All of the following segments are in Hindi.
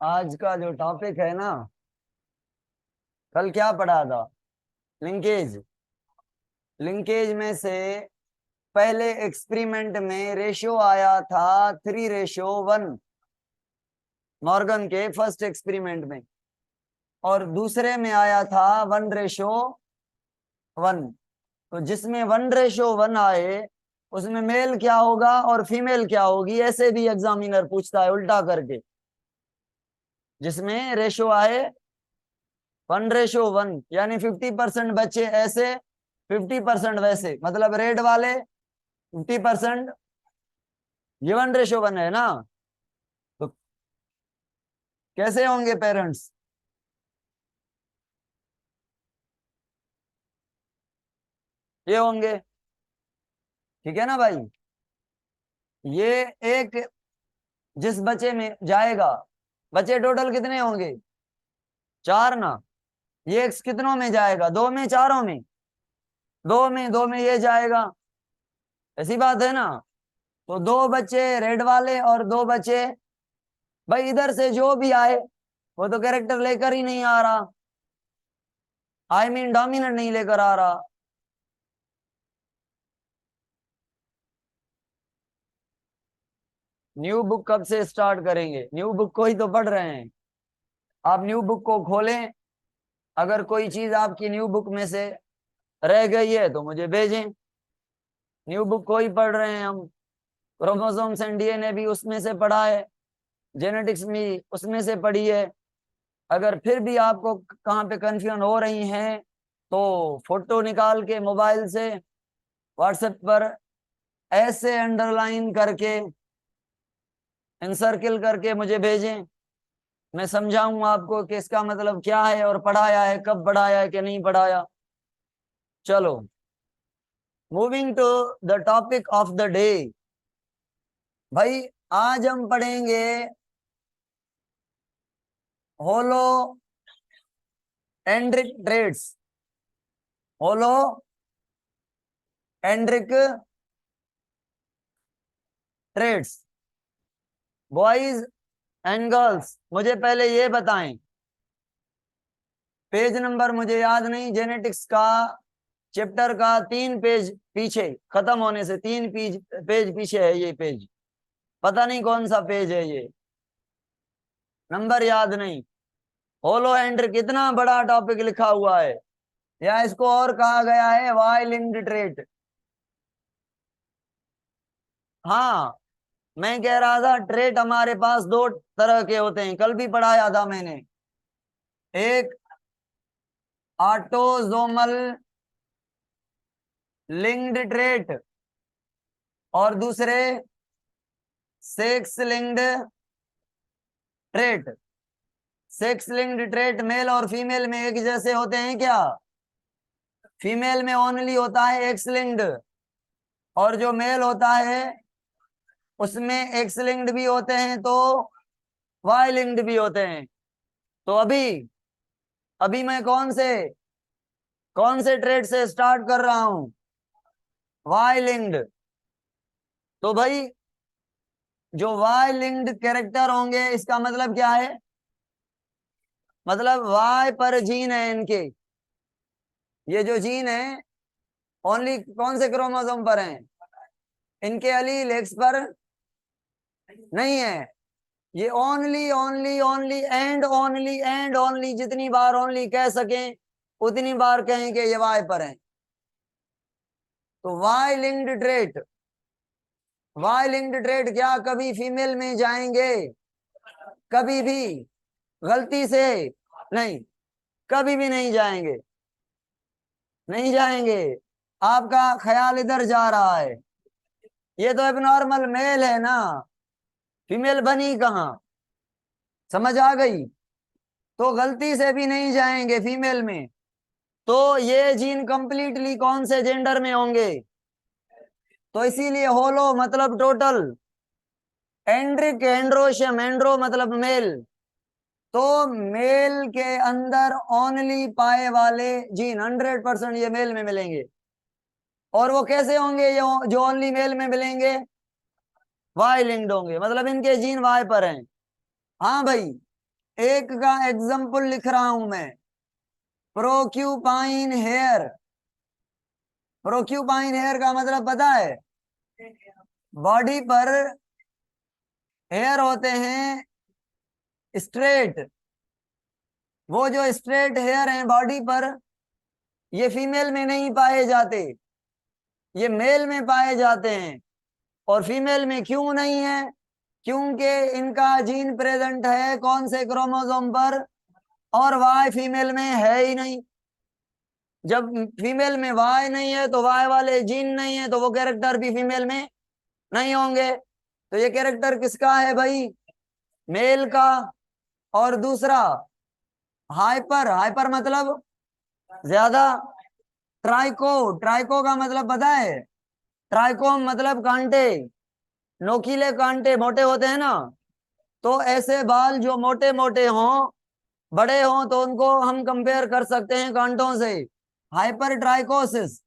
आज का जो टॉपिक है ना, कल क्या पढ़ा था? लिंकेज। लिंकेज में से पहले एक्सपेरिमेंट में रेशियो आया था 3:1। मॉर्गन के फर्स्ट एक्सपेरिमेंट में। और दूसरे में आया था 1:1। तो जिसमें 1:1 आए उसमें मेल क्या होगा और फीमेल क्या होगी, ऐसे भी एग्जामिनर पूछता है उल्टा करके। जिसमें रेशियो आए 1:1, यानी 50% बच्चे ऐसे, 50% वैसे, मतलब रेड वाले 50%। ये 1:1 है ना? तो कैसे होंगे पेरेंट्स? ये होंगे। ठीक है ना भाई? ये एक जिस बच्चे में जाएगा, बच्चे टोटल कितने होंगे? 4 ना। ये कितनों में जाएगा? 2 में, चारों में? 2 में, 2 में ये जाएगा। ऐसी बात है ना? तो 2 बच्चे रेड वाले और 2 बच्चे, भाई इधर से जो भी आए वो तो कैरेक्टर लेकर ही नहीं आ रहा। आई मीन डोमिनेंट नहीं लेकर आ रहा। न्यू बुक कब से स्टार्ट करेंगे? न्यू बुक को ही तो पढ़ रहे हैं। आप न्यू बुक को खोलें। अगर कोई चीज आपकी न्यू बुक में से रह गई है तो मुझे भेजें। न्यू बुक को ही पढ़ रहे हैं हम। क्रोमोसोम्स एंड डीएनए भी उसमें से पढ़ा है, जेनेटिक्स भी उसमें से पढ़ी है। अगर फिर भी आपको कहाँ पे कंफ्यूजन हो रही हैं तो फोटो निकाल के मोबाइल से व्हाट्सएप पर ऐसे अंडरलाइन करके, इनसर्किल करके मुझे भेजें। मैं समझाऊंगा आपको कि इसका मतलब क्या है और पढ़ाया है, कब पढ़ाया है कि नहीं पढ़ाया। चलो, moving to the topic of the day. भाई आज हम पढ़ेंगे holandric traits. Holandric traits. Boys and girls, मुझे पहले ये बताएं, पेज नंबर मुझे याद नहीं, जेनेटिक्स का चैप्टर का 3 पेज पीछे, खत्म होने से 3 पेज पेज पीछे है ये पेज। पता नहीं कौन सा पेज है ये, नंबर याद नहीं। होलो एंड्र कितना बड़ा टॉपिक लिखा हुआ है, या इसको और कहा गया है वाई लिंक्ड ट्रेट। हाँ, मैं कह रहा था ट्रेट हमारे पास 2 तरह के होते हैं, कल भी पढ़ाया था मैंने। एक ऑटोजोमल लिंक्ड ट्रेट और दूसरे sex linked trait. Sex linked trait male और फीमेल में एक जैसे होते हैं क्या? फीमेल में ओनली होता है एक्स लिंक्ड, और जो मेल होता है उसमें एक्स लिंक्ड भी होते हैं तो वाई लिंक्ड भी होते हैं। तो अभी अभी मैं कौन से ट्रेड से स्टार्ट कर रहा हूं? Y linked. तो भाई जो वाई लिंक्ड कैरेक्टर होंगे इसका मतलब क्या है? मतलब वाई पर जीन है इनके। ये जो जीन है ओनली कौन से क्रोमोसोम पर हैं? इनके एलील एक्स पर नहीं है। ये only only only and only, जितनी बार ओनली कह सकें उतनी बार कहें कि ये वाई पर है। तो Y linked trait, Y linked trait क्या कभी फीमेल में जाएंगे? कभी भी गलती से नहीं, कभी भी नहीं जाएंगे, नहीं जाएंगे। आपका ख्याल इधर जा रहा है। ये तो एबनॉर्मल मेल है ना, फीमेल बनी कहाँ? समझ आ गई? तो गलती से भी नहीं जाएंगे फीमेल में। तो ये जीन कंप्लीटली कौन से जेंडर में होंगे? तो इसीलिए होलो मतलब टोटल, एंड्रिक एंड्रोशियम, एंड्रो मतलब मेल। तो मेल के अंदर ओनली पाए वाले जीन 100% ये मेल में मिलेंगे। और वो कैसे होंगे ये जो ओनली मेल में मिलेंगे? वाई लिंक्ड होंगे, मतलब इनके जीन वाई पर हैं। हाँ भाई, एक का एग्जाम्पल लिख रहा हूं मैं, प्रोक्यूपाइन हेयर। प्रोक्यूपाइन हेयर का मतलब पता है? बॉडी पर हेयर होते हैं स्ट्रेट, वो जो स्ट्रेट हेयर हैं बॉडी पर, ये फीमेल में नहीं पाए जाते, ये मेल में पाए जाते हैं। और फीमेल में क्यों नहीं है? क्योंकि इनका जीन प्रेजेंट है कौन से क्रोमोसोम पर, और वाई फीमेल में है ही नहीं। जब फीमेल में वाई नहीं है तो वाई वाले जीन नहीं है, तो वो कैरेक्टर भी फीमेल में नहीं होंगे। तो ये कैरेक्टर किसका है भाई? मेल का। और दूसरा हाइपर, हाइपर मतलब ज्यादा। ट्राइको, ट्राइको का मतलब पता है? ट्राइकोम मतलब कांटे, नोकीले कांटे मोटे होते हैं ना, तो ऐसे बाल जो मोटे मोटे हों, बड़े हों, तो उनको हम कंपेयर कर सकते हैं कांटों से। हाइपर ट्राइकोसिस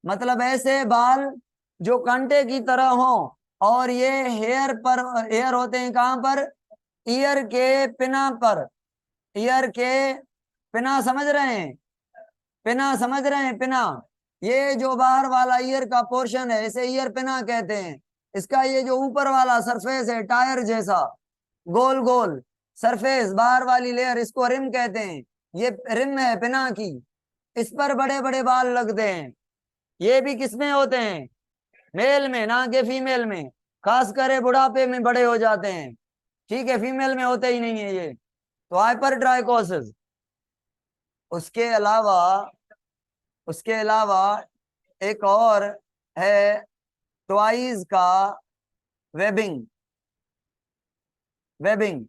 मतलब ऐसे बाल जो कांटे की तरह हों, और ये हेयर पर, हेयर होते हैं कहां पर? ईयर के पिना पर। ईयर के पिना समझ रहे हैं? पिना समझ रहे हैं? पिना, ये जो बाहर वाला ईयर का पोर्शन है इसे ईयर पिना कहते हैं। इसका ये जो ऊपर वाला सरफेस है टायर जैसा, गोल गोल सरफेस, बाहर वाली लेयर, इसको रिम कहते हैं। ये रिम है पिना की, इस पर बड़े बड़े बाल लगते हैं। ये भी किसमें होते हैं? मेल में, ना कि फीमेल में। खास करे बुढ़ापे में बड़े हो जाते हैं, ठीक है, फीमेल में होते ही नहीं है ये। तो हाइपर ट्राइकोसिस। उसके अलावा, उसके अलावा एक और है, ट्वाइस का वेबिंग। वेबिंग,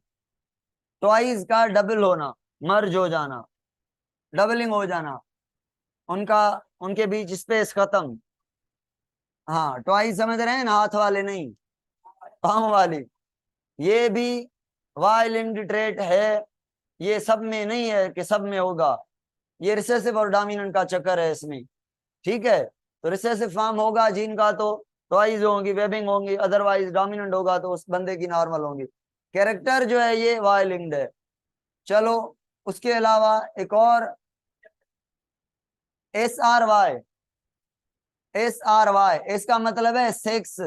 ट्वाइस का डबल होना, मर्ज हो जाना, डबलिंग हो जाना, उनका, उनके बीच स्पेस खत्म। हाँ, ट्वाइस समझ रहे हैं ना, हाथ वाले नहीं, पांव वाली। ये भी वाई लिंक्ड ट्रेट है। ये सब में नहीं है कि सब में होगा, ये रिसेसिव और डोमिनेंट का चक्कर है इसमें, ठीक है। तो रिसेसिव फॉर्म होगा जीन का तो ट्वाइस होंगी, वेबिंग होंगी, अदरवाइज डोमिनेंट होगा तो उस बंदे की नॉर्मल होंगी। कैरेक्टर जो है ये वाई लिंक्ड है। चलो, उसके अलावा एक और, S R Y. S R Y, इसका मतलब है सेक्स,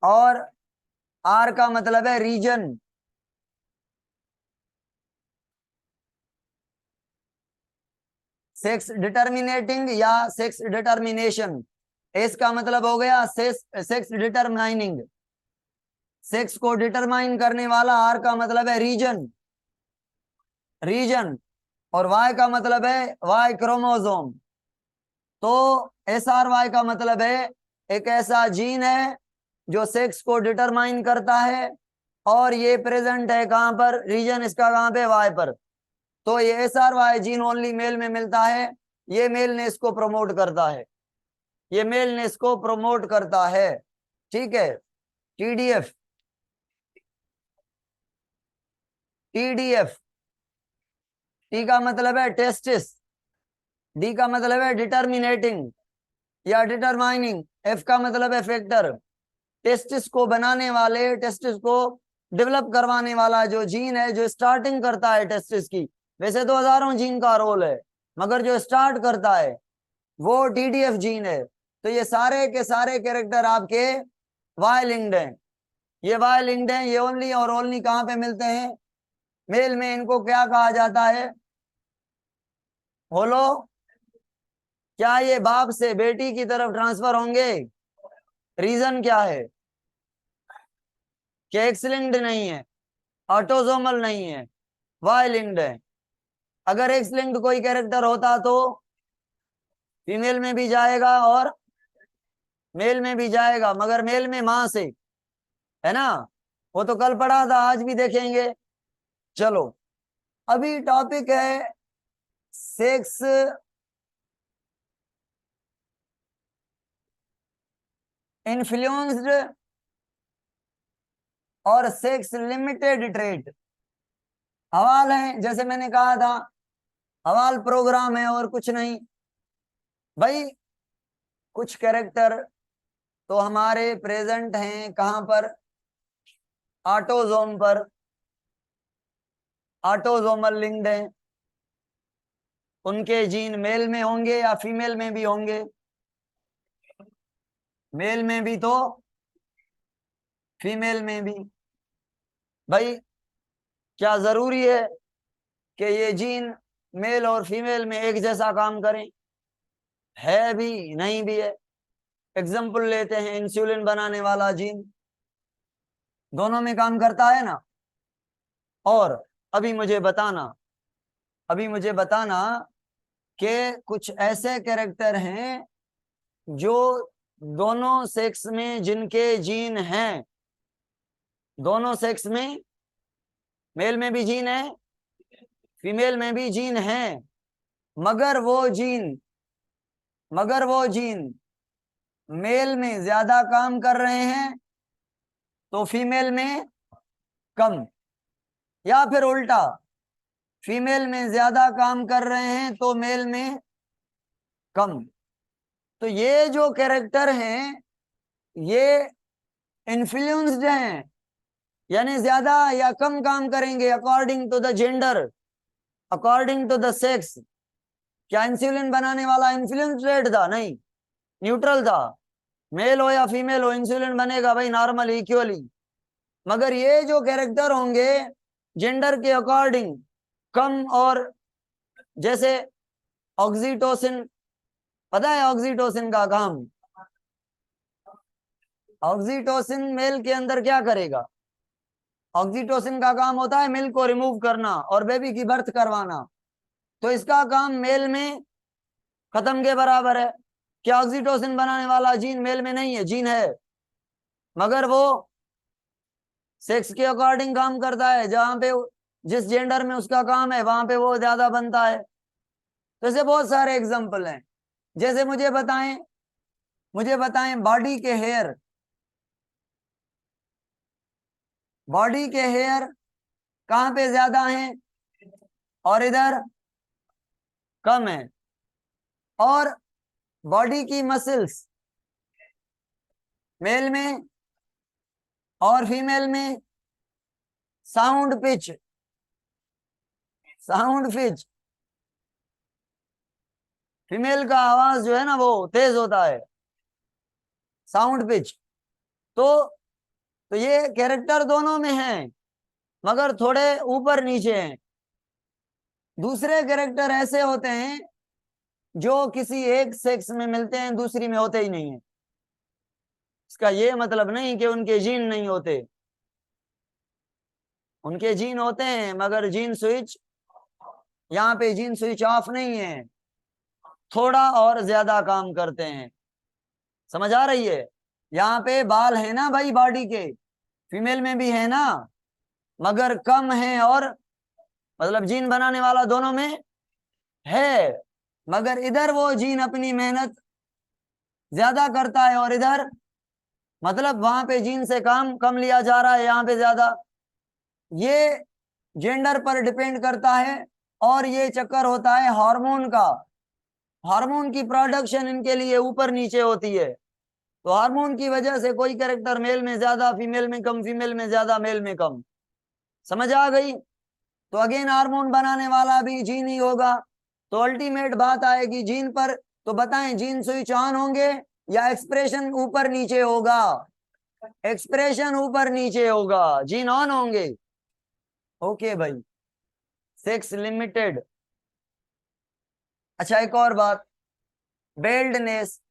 और आर का मतलब है रीजन। सेक्स डिटर्मिनेटिंग या सेक्स डिटर्मिनेशन। एस का मतलब हो गया सेक्स डिटरमाइनिंग, सेक्स को डिटरमाइन करने वाला। आर का मतलब है रीजन, रीजन। और वाई का मतलब है वाई क्रोमोसोम। तो एस आर वाई का मतलब है एक ऐसा जीन है जो सेक्स को डिटरमाइन करता है, और ये प्रेजेंट है कहां पर? रीजन इसका कहां पे? वाई पर। तो ये S R Y gene only male में मिलता है, ये मेल ने इसको प्रमोट करता है, ये मेल ने इसको प्रमोट करता है, ठीक है। टीडीएफ, टीडीएफ, टी का मतलब है टेस्टिस, डी का मतलब है डिटर्मिनेटिंग या डिटरमाइनिंग, एफ का मतलब है फैक्टर। टेस्टिस को बनाने वाले, टेस्टिस को डेवलप करवाने वाला जो जीन है, जो स्टार्टिंग करता है टेस्टिस की, वैसे तो हजारों जीन का रोल है, मगर जो स्टार्ट करता है वो टीडीएफ जीन है। तो ये सारे के सारे कैरेक्टर आपके वाई लिंक्ड हैं। ये वाई लिंक्ड हैं, ये ओनली और ओनली कहां पे मिलते हैं? मेल में। इनको क्या कहा जाता है? बोलो, क्या ये बाप से बेटी की तरफ ट्रांसफर होंगे? रीजन क्या है? कि एक्स लिंक्ड नहीं है, ऑटोसोमल नहीं है, वाई लिंक्ड है। अगर एक्स लिंक्ड कोई कैरेक्टर होता तो फीमेल में भी जाएगा और मेल में भी जाएगा, मगर मेल में मां से, है ना। वो तो कल पढ़ा था, आज भी देखेंगे। चलो, अभी टॉपिक है सेक्स इन्फ्लुएंस्ड और सेक्स लिमिटेड ट्रेट। हवाल है, जैसे मैंने कहा था, हवाल प्रोग्राम है और कुछ नहीं भाई। कुछ कैरेक्टर तो हमारे प्रेजेंट हैं कहां पर? ऑटोजोम पर। ऑटोसोमल लिंक्ड हैं, उनके जीन मेल में होंगे या फीमेल में भी होंगे? मेल में भी तो फीमेल में भी। भाई क्या जरूरी है कि ये जीन मेल और फीमेल में एक जैसा काम करें? है भी नहीं भी है। एग्जाम्पल लेते हैं, इंसुलिन बनाने वाला जीन दोनों में काम करता है ना। और अभी मुझे बताना कि कुछ ऐसे कैरेक्टर हैं जो दोनों सेक्स में जिनके जीन हैं, दोनों सेक्स में, मेल में भी जीन है फीमेल में भी जीन है, मगर वो जीन मेल में ज्यादा काम कर रहे हैं तो फीमेल में कम, या फिर उल्टा फीमेल में ज्यादा काम कर रहे हैं तो मेल में कम। तो ये जो कैरेक्टर हैं ये इन्फ्लुएंस्ड हैं, यानी ज्यादा या कम काम करेंगे according to the gender, according to the sex. क्या इंसुलिन बनाने वाला इन्फ्लुएंस्ड था? नहीं, न्यूट्रल था। मेल हो या फीमेल हो इंसुलिन बनेगा भाई नॉर्मल इक्वली। मगर ये जो कैरेक्टर होंगे जेंडर के अकॉर्डिंग कम, और जैसे ऑक्सीटोसिन, पता है ऑक्सीटोसिन का काम? ऑक्सीटोसिन मेल के अंदर क्या करेगा? ऑक्सीटोसिन का काम होता है मिल्क को रिमूव करना और बेबी की बर्थ करवाना। तो इसका काम मेल में खत्म के बराबर है। क्या ऑक्सीटोसिन बनाने वाला जीन मेल में नहीं है? जीन है, मगर वो सेक्स के अकॉर्डिंग काम करता है। जहां पे जिस जेंडर में उसका काम है वहां पे वो ज्यादा बनता है। तो ऐसे बहुत सारे एग्जाम्पल हैं। जैसे मुझे बताएं बॉडी के हेयर कहाँ पे ज्यादा हैं और इधर कम है? और बॉडी की मसल्स मेल में और फीमेल में, साउंड पिच फीमेल का आवाज जो है ना वो तेज होता है, साउंड पिच। तो ये कैरेक्टर दोनों में है मगर थोड़े ऊपर नीचे हैं। दूसरे कैरेक्टर ऐसे होते हैं जो किसी एक सेक्स में मिलते हैं, दूसरी में होते ही नहीं है। इसका ये मतलब नहीं कि उनके जीन नहीं होते, उनके जीन होते हैं मगर जीन स्विच, यहाँ पे जीन स्विच ऑफ नहीं है, थोड़ा और ज्यादा काम करते हैं। समझ आ रही है? यहाँ पे बाल है ना भाई बॉडी के, फीमेल में भी है ना, मगर कम है। और मतलब जीन बनाने वाला दोनों में है, मगर इधर वो जीन अपनी मेहनत ज्यादा करता है और इधर मतलब वहां पे जीन से काम कम लिया जा रहा है, यहाँ पे ज्यादा। ये जेंडर पर डिपेंड करता है। और ये चक्कर होता है हार्मोन का। हार्मोन की प्रोडक्शन इनके लिए ऊपर नीचे होती है, तो हार्मोन की वजह से कोई कैरेक्टर मेल में ज्यादा फीमेल में कम, फीमेल में ज्यादा मेल में कम। समझ आ गई? तो अगेन हार्मोन बनाने वाला भी जीन ही होगा। तो अल्टीमेट बात आएगी जीन पर। तो बताएं जीन स्विच ऑन होंगे या एक्सप्रेशन ऊपर नीचे होगा? एक्सप्रेशन ऊपर नीचे होगा, जीन ऑन होंगे। ओके भाई, सेक्स लिमिटेड। अच्छा एक और बात, बेल्डनेस,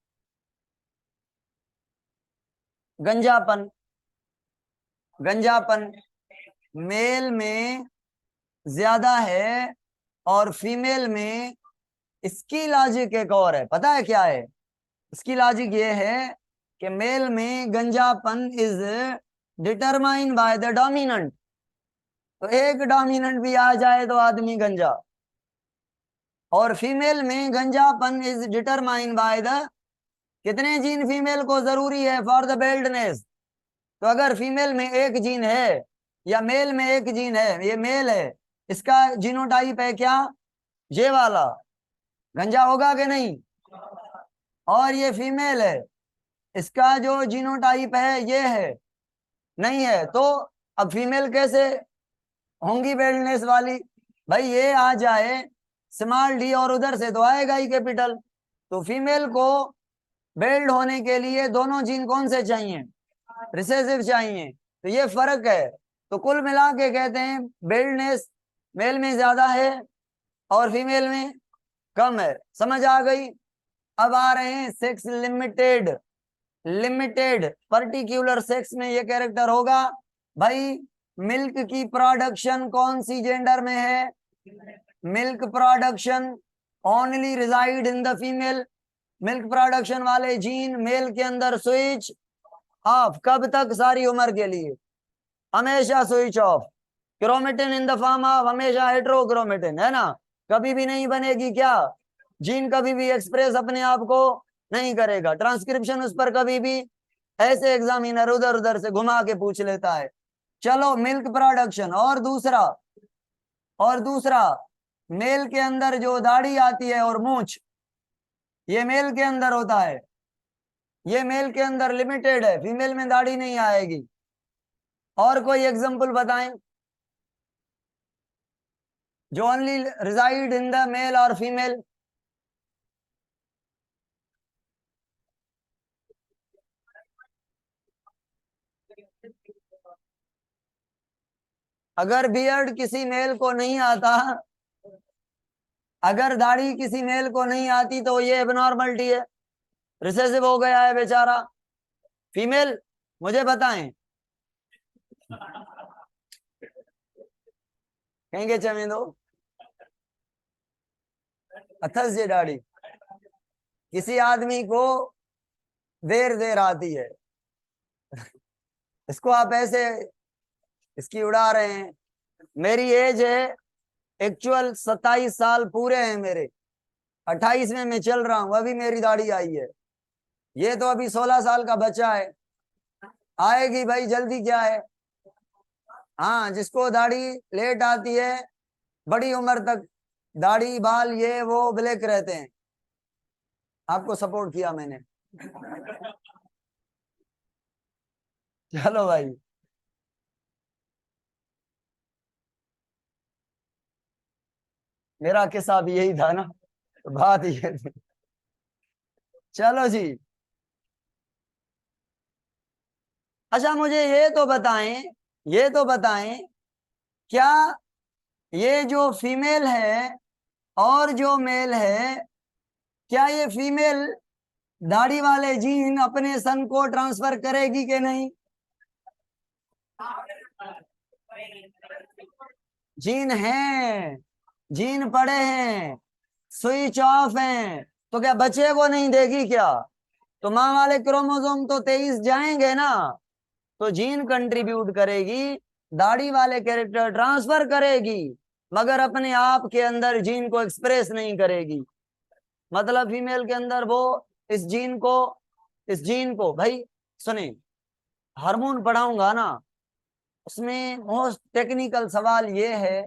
गंजापन। मेल में ज्यादा है और फीमेल में। इसकी लॉजिक एक और है, पता है क्या है? इसकी लॉजिक ये है कि मेल में गंजापन is determine by the dominant. तो एक डोमिनेंट भी आ जाए तो आदमी गंजा। और फीमेल में गंजापन इज डिटरमाइन बाय द, कितने जीन फीमेल को जरूरी है फॉर द बेल्डनेस। तो अगर फीमेल में एक जीन है या मेल में एक जीन है, ये मेल है, इसका जीनोटाइप है क्या? ये वाला, गंजा होगा कि नहीं? और ये फीमेल है, इसका जो जीनोटाइप है ये है, नहीं है। तो अब फीमेल कैसे होंगी बेल्डनेस वाली। भाई ये आ जाए स्मॉल डी और उधर से तो आएगा ही कैपिटल। तो फीमेल को बेल्ड होने के लिए दोनों जीन कौन से चाहिए? रिसेसिव चाहिए। तो ये फर्क है। तो कुल मिला के कहते हैं बेल्डनेस मेल में ज्यादा है और फीमेल में कम है। समझ आ गई? अब आ रहे हैं sex limited. Limited particular sex में ये कैरेक्टर होगा। भाई मिल्क की प्रोडक्शन कौन सी जेंडर में है? Milk production only reside in the female. Milk production वाले जीन मेल के अंदर स्विच ऑफ। कब तक? सारी उम्र के लिए हमेशा switch off. Chromatin in the form of हमेशा हेट्रोक्रोमेटिन, है ना? कभी भी नहीं बनेगी क्या? जीन कभी भी एक्सप्रेस अपने आप को नहीं करेगा। ट्रांसक्रिप्शन उस पर कभी भी, ऐसे एग्जामिनर उधर उधर से घुमा के पूछ लेता है। चलो मिल्क प्रोडक्शन। और दूसरा मेल के अंदर जो दाढ़ी आती है और मूछ, ये मेल के अंदर होता है। ये मेल के अंदर लिमिटेड है, फीमेल में दाढ़ी नहीं आएगी। और कोई एग्जांपल बताएं जो only reside in the male और फीमेल। अगर बियर्ड किसी मेल को नहीं आता, अगर दाढ़ी किसी मेल को नहीं आती तो ये एबनॉर्मलिटी है, रिसेसिव हो गया है बेचारा। फीमेल मुझे बताएं। कहेंगे चमेंदो अथस जे दाढ़ी किसी आदमी को देर देर आती है, इसको आप ऐसे इसकी उड़ा रहे हैं। मेरी एज है एक्चुअल 27 साल पूरे हैं मेरे, 28 में मैं चल रहा हूं, अभी मेरी दाढ़ी आई है। ये तो अभी 16 साल का बच्चा है, आएगी भाई, जल्दी क्या है। हाँ, जिसको दाढ़ी लेट आती है बड़ी उम्र तक दाढ़ी बाल ये वो ब्लैक रहते हैं। आपको सपोर्ट किया मैंने। चलो भाई, मेरा किस्सा भी यही था ना, तो बात ये थी। चलो जी। अच्छा मुझे ये तो बताएं क्या ये जो फीमेल है और जो मेल है, क्या ये फीमेल दाढ़ी वाले जीन अपने सन को ट्रांसफर करेगी कि नहीं? जीन है, जीन पड़े हैं, स्विच ऑफ हैं, तो क्या बच्चे को नहीं देगी क्या? तो माँ वाले क्रोमोसोम तो 23 जाएंगे ना, तो जीन कंट्रीब्यूट करेगी, दाढ़ी वाले कैरेक्टर ट्रांसफर करेगी, मगर अपने आप के अंदर जीन को एक्सप्रेस नहीं करेगी। मतलब फीमेल के अंदर वो इस जीन को भाई सुने, हार्मोन पढ़ाऊंगा ना, उसमें मोस्ट टेक्निकल सवाल ये है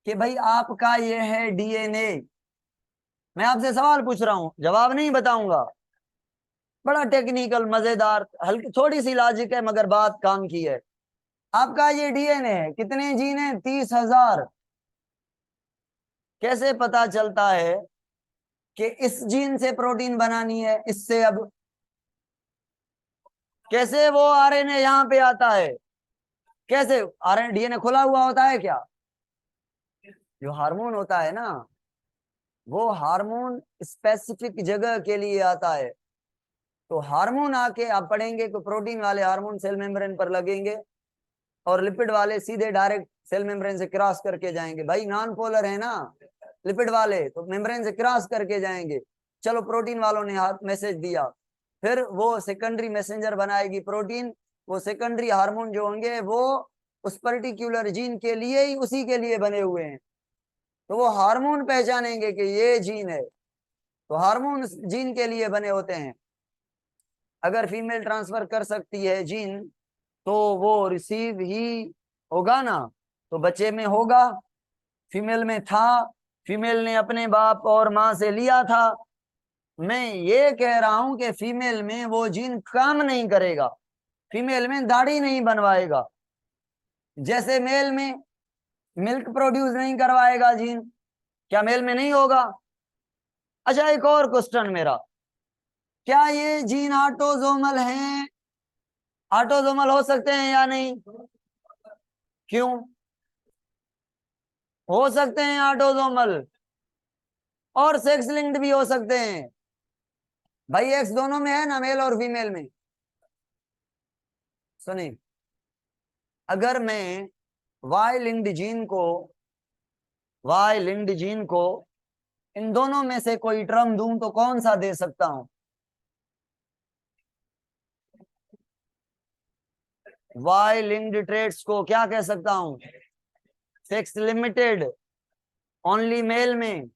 कि भाई आपका ये है डीएनए। मैं आपसे सवाल पूछ रहा हूं, जवाब नहीं बताऊंगा। बड़ा टेक्निकल मजेदार, हल्की थोड़ी सी लॉजिक है मगर बात काम की है। आपका ये डीएनए है, कितने जीन है? 30,000। कैसे पता चलता है कि इस जीन से प्रोटीन बनानी है, इससे? अब कैसे वो आरएनए यहां पे आता है? कैसे आरएनए डीएनए खुला हुआ होता है क्या? जो हार्मोन होता है ना, वो हार्मोन स्पेसिफिक जगह के लिए आता है। तो हार्मोन आके आप पढ़ेंगे कि प्रोटीन वाले हार्मोन सेल मेम्ब्रेन पर लगेंगे और लिपिड वाले सीधे डायरेक्ट सेल मेम्ब्रेन से क्रॉस करके जाएंगे। भाई नॉन पोलर है ना लिपिड वाले, तो मेम्ब्रेन से क्रॉस करके जाएंगे। चलो प्रोटीन वालों ने हाथ मैसेज दिया, फिर वो सेकेंडरी मैसेंजर बनाएगी प्रोटीन। वो सेकेंडरी हार्मोन जो होंगे वो उस पर्टिकुलर जीन के लिए ही, उसी के लिए बने हुए हैं। तो वो हार्मोन पहचानेंगे कि ये जीन है, तो हार्मोन जीन के लिए बने होते हैं। अगर फीमेल ट्रांसफर कर सकती है जीन तो वो रिसीव ही होगा ना, तो बच्चे में होगा। फीमेल में था, फीमेल ने अपने बाप और माँ से लिया था। मैं ये कह रहा हूं कि फीमेल में वो जीन काम नहीं करेगा, फीमेल में दाढ़ी नहीं बनवाएगा, जैसे मेल में मिल्क प्रोड्यूस नहीं करवाएगा जीन, क्या मेल में नहीं होगा? अच्छा, एक और क्वेश्चन मेरा, क्या ये जीन ऑटोसोमल हैं? ऑटोसोमल हो सकते हैं या नहीं? क्यों हो सकते हैं ऑटोसोमल? और सेक्स लिंक्ड भी हो सकते हैं। भाई एक्स दोनों में है ना, मेल और फीमेल में। सुनिए, अगर मैं वाई लिंक्ड जीन को इन दोनों में से कोई टर्म दूं तो कौन सा दे सकता हूं? वाई लिंक्ड ट्रेड्स को क्या कह सकता हूं? सेक्स लिमिटेड, ओनली मेल में।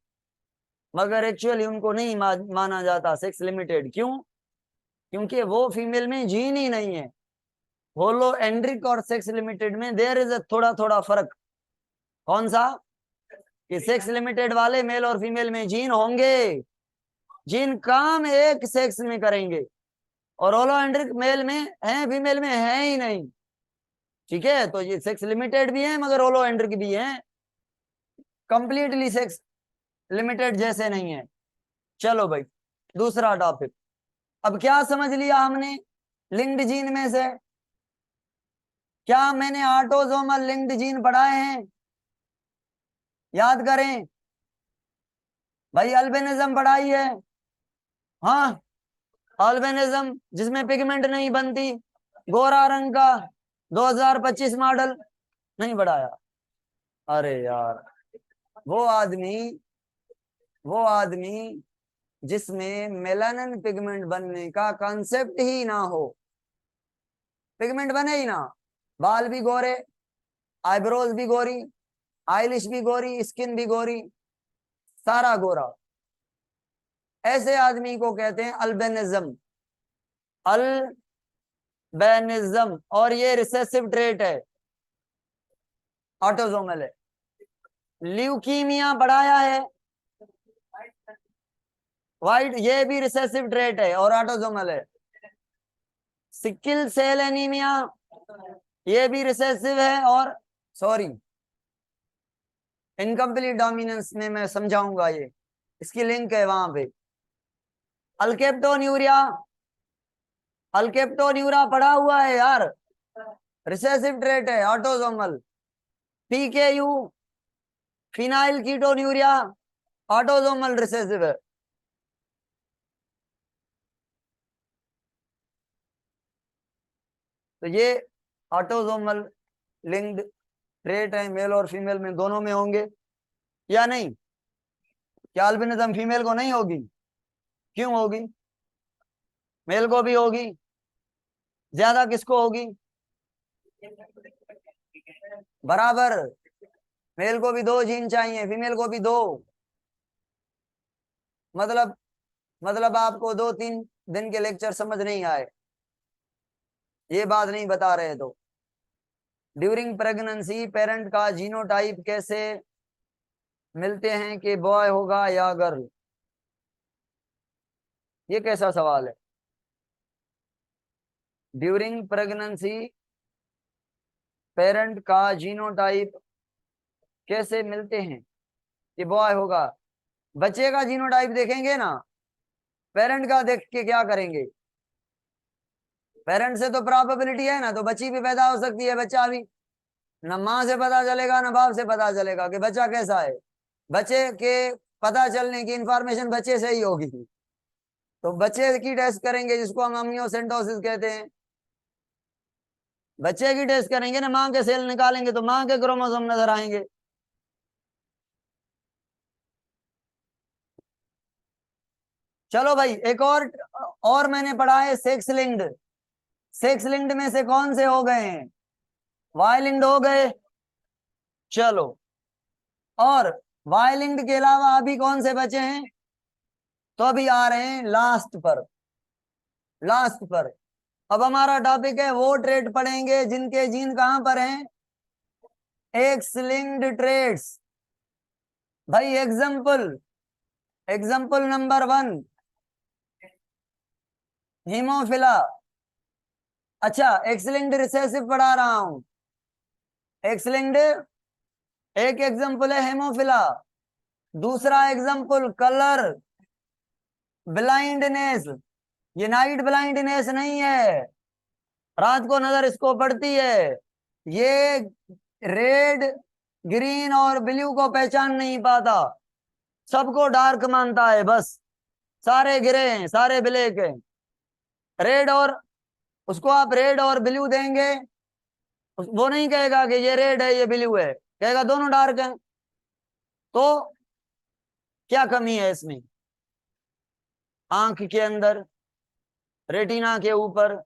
मगर एक्चुअली उनको नहीं माना जाता सेक्स लिमिटेड। क्यों? क्योंकि वो फीमेल में जीन ही नहीं है। होलो एंड्रिक और सेक्स लिमिटेड में देयर इज थोड़ा थोड़ा फर्क। कौन सा? कि सेक्स लिमिटेड वाले मेल और फीमेल में जीन होंगे, जीन काम एक सेक्स में करेंगे, और होलो एंड्रिक मेल में है, फीमेल में है ही नहीं। ठीक है, तो ये सेक्स लिमिटेड भी है मगर होलो एंड्रिक भी है, कंप्लीटली सेक्स लिमिटेड जैसे नहीं है। चलो भाई, दूसरा टॉपिक। अब क्या समझ लिया हमने लिंक्ड जीन में से? क्या मैंने ऑटोसोमल लिंक्ड जीन पढ़ाए हैं? याद करें भाई। अल्बिनिज्म पढ़ाई है? हाँ, अल्बिनिज्म जिसमें पिगमेंट नहीं बनती, गोरा रंग का, 2025 मॉडल, नहीं पढ़ाया? अरे यार, वो आदमी वो आदमी जिसमें मेलानिन पिगमेंट बनने का कॉन्सेप्ट ही ना हो, पिगमेंट बने ही ना, बाल भी गोरे, आईब्रोज भी गोरी, आईलिश भी गोरी, स्किन भी गोरी, सारा गोरा, ऐसे आदमी को कहते हैं अल्बिनिज्म। अल्बिनिज्म, और ये रिसेसिव ट्रेट है, ऑटोसोमल है। ल्यूकीमिया बढ़ाया है, वाइट, ये भी रिसेसिव ट्रेट है और ऑटोसोमल है। सिकिल सेल एनीमिया, ये भी रिसेसिव है और सॉरी, इनकम्प्लीट डोमिनेंस में मैं समझाऊंगा, ये इसकी लिंक है वहां पे। अल्केप्टोन्यूरिया, अल्केप्टोन्यूरा पड़ा हुआ है यार, रिसेसिव ट्रेट है, autosomal. PKU, phenyl ketonuria, autosomal recessive है। तो ये ऑटोसोमल लिंक्ड ट्रेट है, मेल और फीमेल में दोनों में होंगे या नहीं? क्या अल्बिनिज्म फीमेल को नहीं होगी? क्यों होगी? मेल को भी होगी। ज्यादा किसको होगी? बराबर, मेल को भी दो जीन चाहिए, फीमेल को भी दो। मतलब आपको 2-3 दिन के लेक्चर समझ नहीं आए, ये बात नहीं बता रहे तो। ड्यूरिंग प्रेगनेंसी पेरेंट का जीनोटाइप कैसे मिलते हैं कि बॉय होगा या गर्ल? ये कैसा सवाल है? ड्यूरिंग प्रेगनेंसी पेरेंट का जीनोटाइप कैसे मिलते हैं कि बॉय होगा? बच्चे का जीनोटाइप देखेंगे ना, पेरेंट का देख के क्या करेंगे? पेरेंट से तो प्रोबेबिलिटी है ना, तो बच्ची भी पैदा हो सकती है, बच्चा भी। न माँ से पता चलेगा न बाप से पता चलेगा कि बच्चा कैसा है। बच्चे के पता चलने की इंफॉर्मेशन बच्चे से ही होगी। तो बच्चे की टेस्ट करेंगे जिसको हम अम्नियोसेंटोसिस कहते हैं। बच्चे की टेस्ट करेंगे ना, माँ के सेल निकालेंगे तो माँ के क्रोमोसोम नजर आएंगे। चलो भाई, एक और मैंने पढ़ा है सेक्स लिंक्ड। सेक्स लिंक्ड में से कौन से हो गए हैं? वाई लिंक्ड हो गए। चलो, और वाई लिंक्ड के अलावा अभी कौन से बचे हैं? तो अभी आ रहे हैं लास्ट पर। लास्ट पर अब हमारा टॉपिक है, वो ट्रेड पढ़ेंगे जिनके जीन कहां पर हैं? X linked traits. भाई एग्जाम्पल, एग्जाम्पल नंबर 1, हीमोफिला। अच्छा, एक्स लिंक्ड रिसेसिव पढ़ा रहा हूं। एक्स लिंक्ड एक एग्जाम्पल है हेमोफिला, दूसरा एग्जाम्पल कलर ब्लाइंडनेस। ये नाइट ब्लाइंडनेस नहीं है, रात को नजर इसको पड़ती है। ये रेड ग्रीन और ब्लू को पहचान नहीं पाता, सबको डार्क मानता है, बस सारे ग्रे हैं, सारे ब्लैक हैं। रेड और उसको आप रेड और ब्लू देंगे, वो नहीं कहेगा कि ये रेड है ये ब्लू है, कहेगा दोनों डार्क हैं। तो क्या कमी है इसमें? आंख के अंदर रेटिना के ऊपर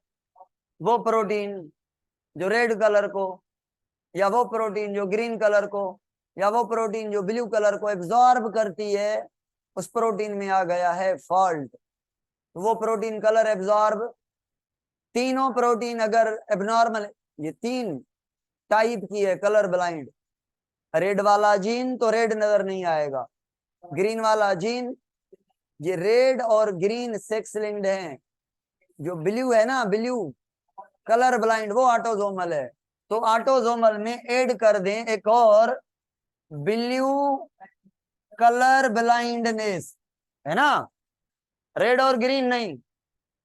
वो प्रोटीन जो रेड कलर को, या वो प्रोटीन जो ग्रीन कलर को, या वो प्रोटीन जो ब्लू कलर को एब्जॉर्ब करती है, उस प्रोटीन में आ गया है फॉल्ट। वो प्रोटीन कलर एब्जॉर्ब, तीनों प्रोटीन अगर एबनॉर्मल, ये तीन टाइप की है कलर ब्लाइंड। रेड वाला जीन तो रेड नजर नहीं आएगा, ग्रीन वाला जीन, ये रेड और ग्रीन सेक्स लिंक्ड हैं। जो ब्लू है ना, ब्लू कलर ब्लाइंड, वो ऑटोजोमल है। तो ऑटोजोमल में ऐड कर दें एक और ब्लू कलर ब्लाइंडनेस, है ना, रेड और ग्रीन नहीं।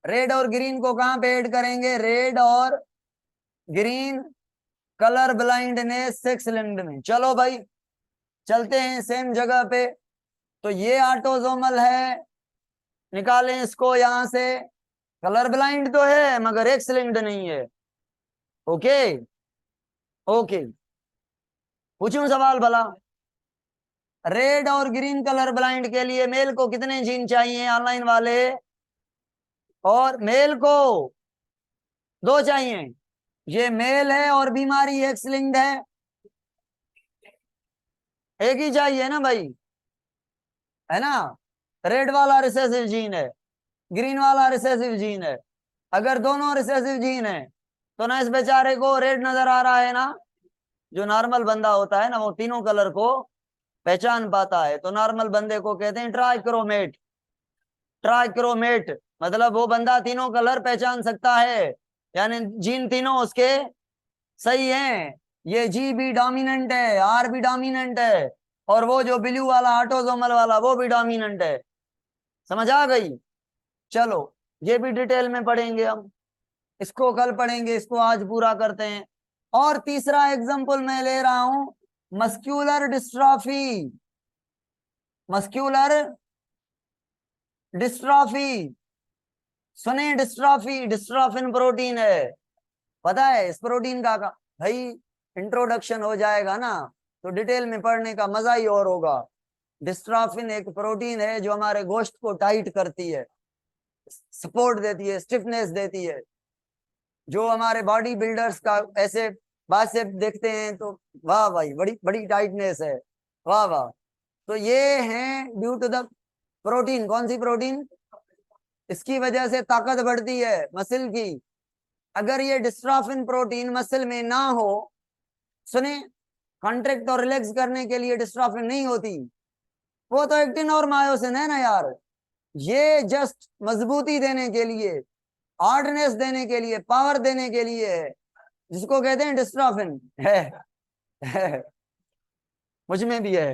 रेड और ग्रीन को कहां पे ऐड करेंगे? रेड और green colour blindness sex linked में। चलो भाई चलते हैं सेम जगह पे। तो ये ऑटोजोमल है, निकालें इसको यहां से। कलर ब्लाइंड तो है मगर एक्स लिंक्ड नहीं है। ओके ओके, पूछूं सवाल भला? रेड और ग्रीन कलर ब्लाइंड के लिए मेल को कितने जीन चाहिए ऑनलाइन वाले? और मेल को दो चाहिए। ये मेल है और बीमारी एक्स लिंक्ड है, एक ही चाहिए ना भाई, है ना। रेड वाला रिसेसिव जीन है, ग्रीन वाला रिसेसिव जीन है। अगर दोनों रिसेसिव जीन है तो ना इस बेचारे को रेड नजर आ रहा है ना, जो नॉर्मल बंदा होता है ना वो तीनों कलर को पहचान पाता है। तो नॉर्मल बंदे को कहते हैं ट्राइक्रोमेट। ट्राइक्रोमेट मतलब वो बंदा तीनों कलर पहचान सकता है, यानी जीन तीनों उसके सही हैं। ये जी भी डोमिनेंट है, आर भी डोमिनेंट है, और वो जो ब्लू वाला ऑटोजोमल वाला वो भी डोमिनेंट है। समझ आ गई? चलो ये भी डिटेल में पढ़ेंगे हम, इसको कल पढ़ेंगे, इसको आज पूरा करते हैं। और तीसरा एग्जांपल मैं ले रहा हूं, मस्क्यूलर डिस्ट्रॉफी। मस्क्यूलर डिस्ट्रॉफी, सुने डिस्ट्रॉफी, डिस्ट्रॉफिन प्रोटीन है, पता है इस प्रोटीन का भाई इंट्रोडक्शन हो जाएगा ना तो डिटेल में पढ़ने का मजा ही और होगा। डिस्ट्रॉफिन एक प्रोटीन है जो हमारे गोश्त को टाइट करती है, सपोर्ट देती है, स्टिफनेस देती है। जो हमारे बॉडी बिल्डर्स का ऐसे बात से देखते हैं तो वाह भाई बड़ी बड़ी टाइटनेस है, वाह वाह। तो ये है ड्यू टू द प्रोटीन। कौन सी प्रोटीन? इसकी वजह से ताकत बढ़ती है मसल की। अगर ये डिस्ट्रॉफिन प्रोटीन मसल में ना हो, सुने, कॉन्ट्रैक्ट और रिलैक्स करने के लिए डिस्ट्रॉफिन नहीं होती, वो तो एक्टिन और मायोसिन है ना यार। ये जस्ट मजबूती देने के लिए, हार्डनेस देने के लिए, पावर देने के लिए है, जिसको कहते हैं डिस्ट्रॉफिन है। मुझ में भी है,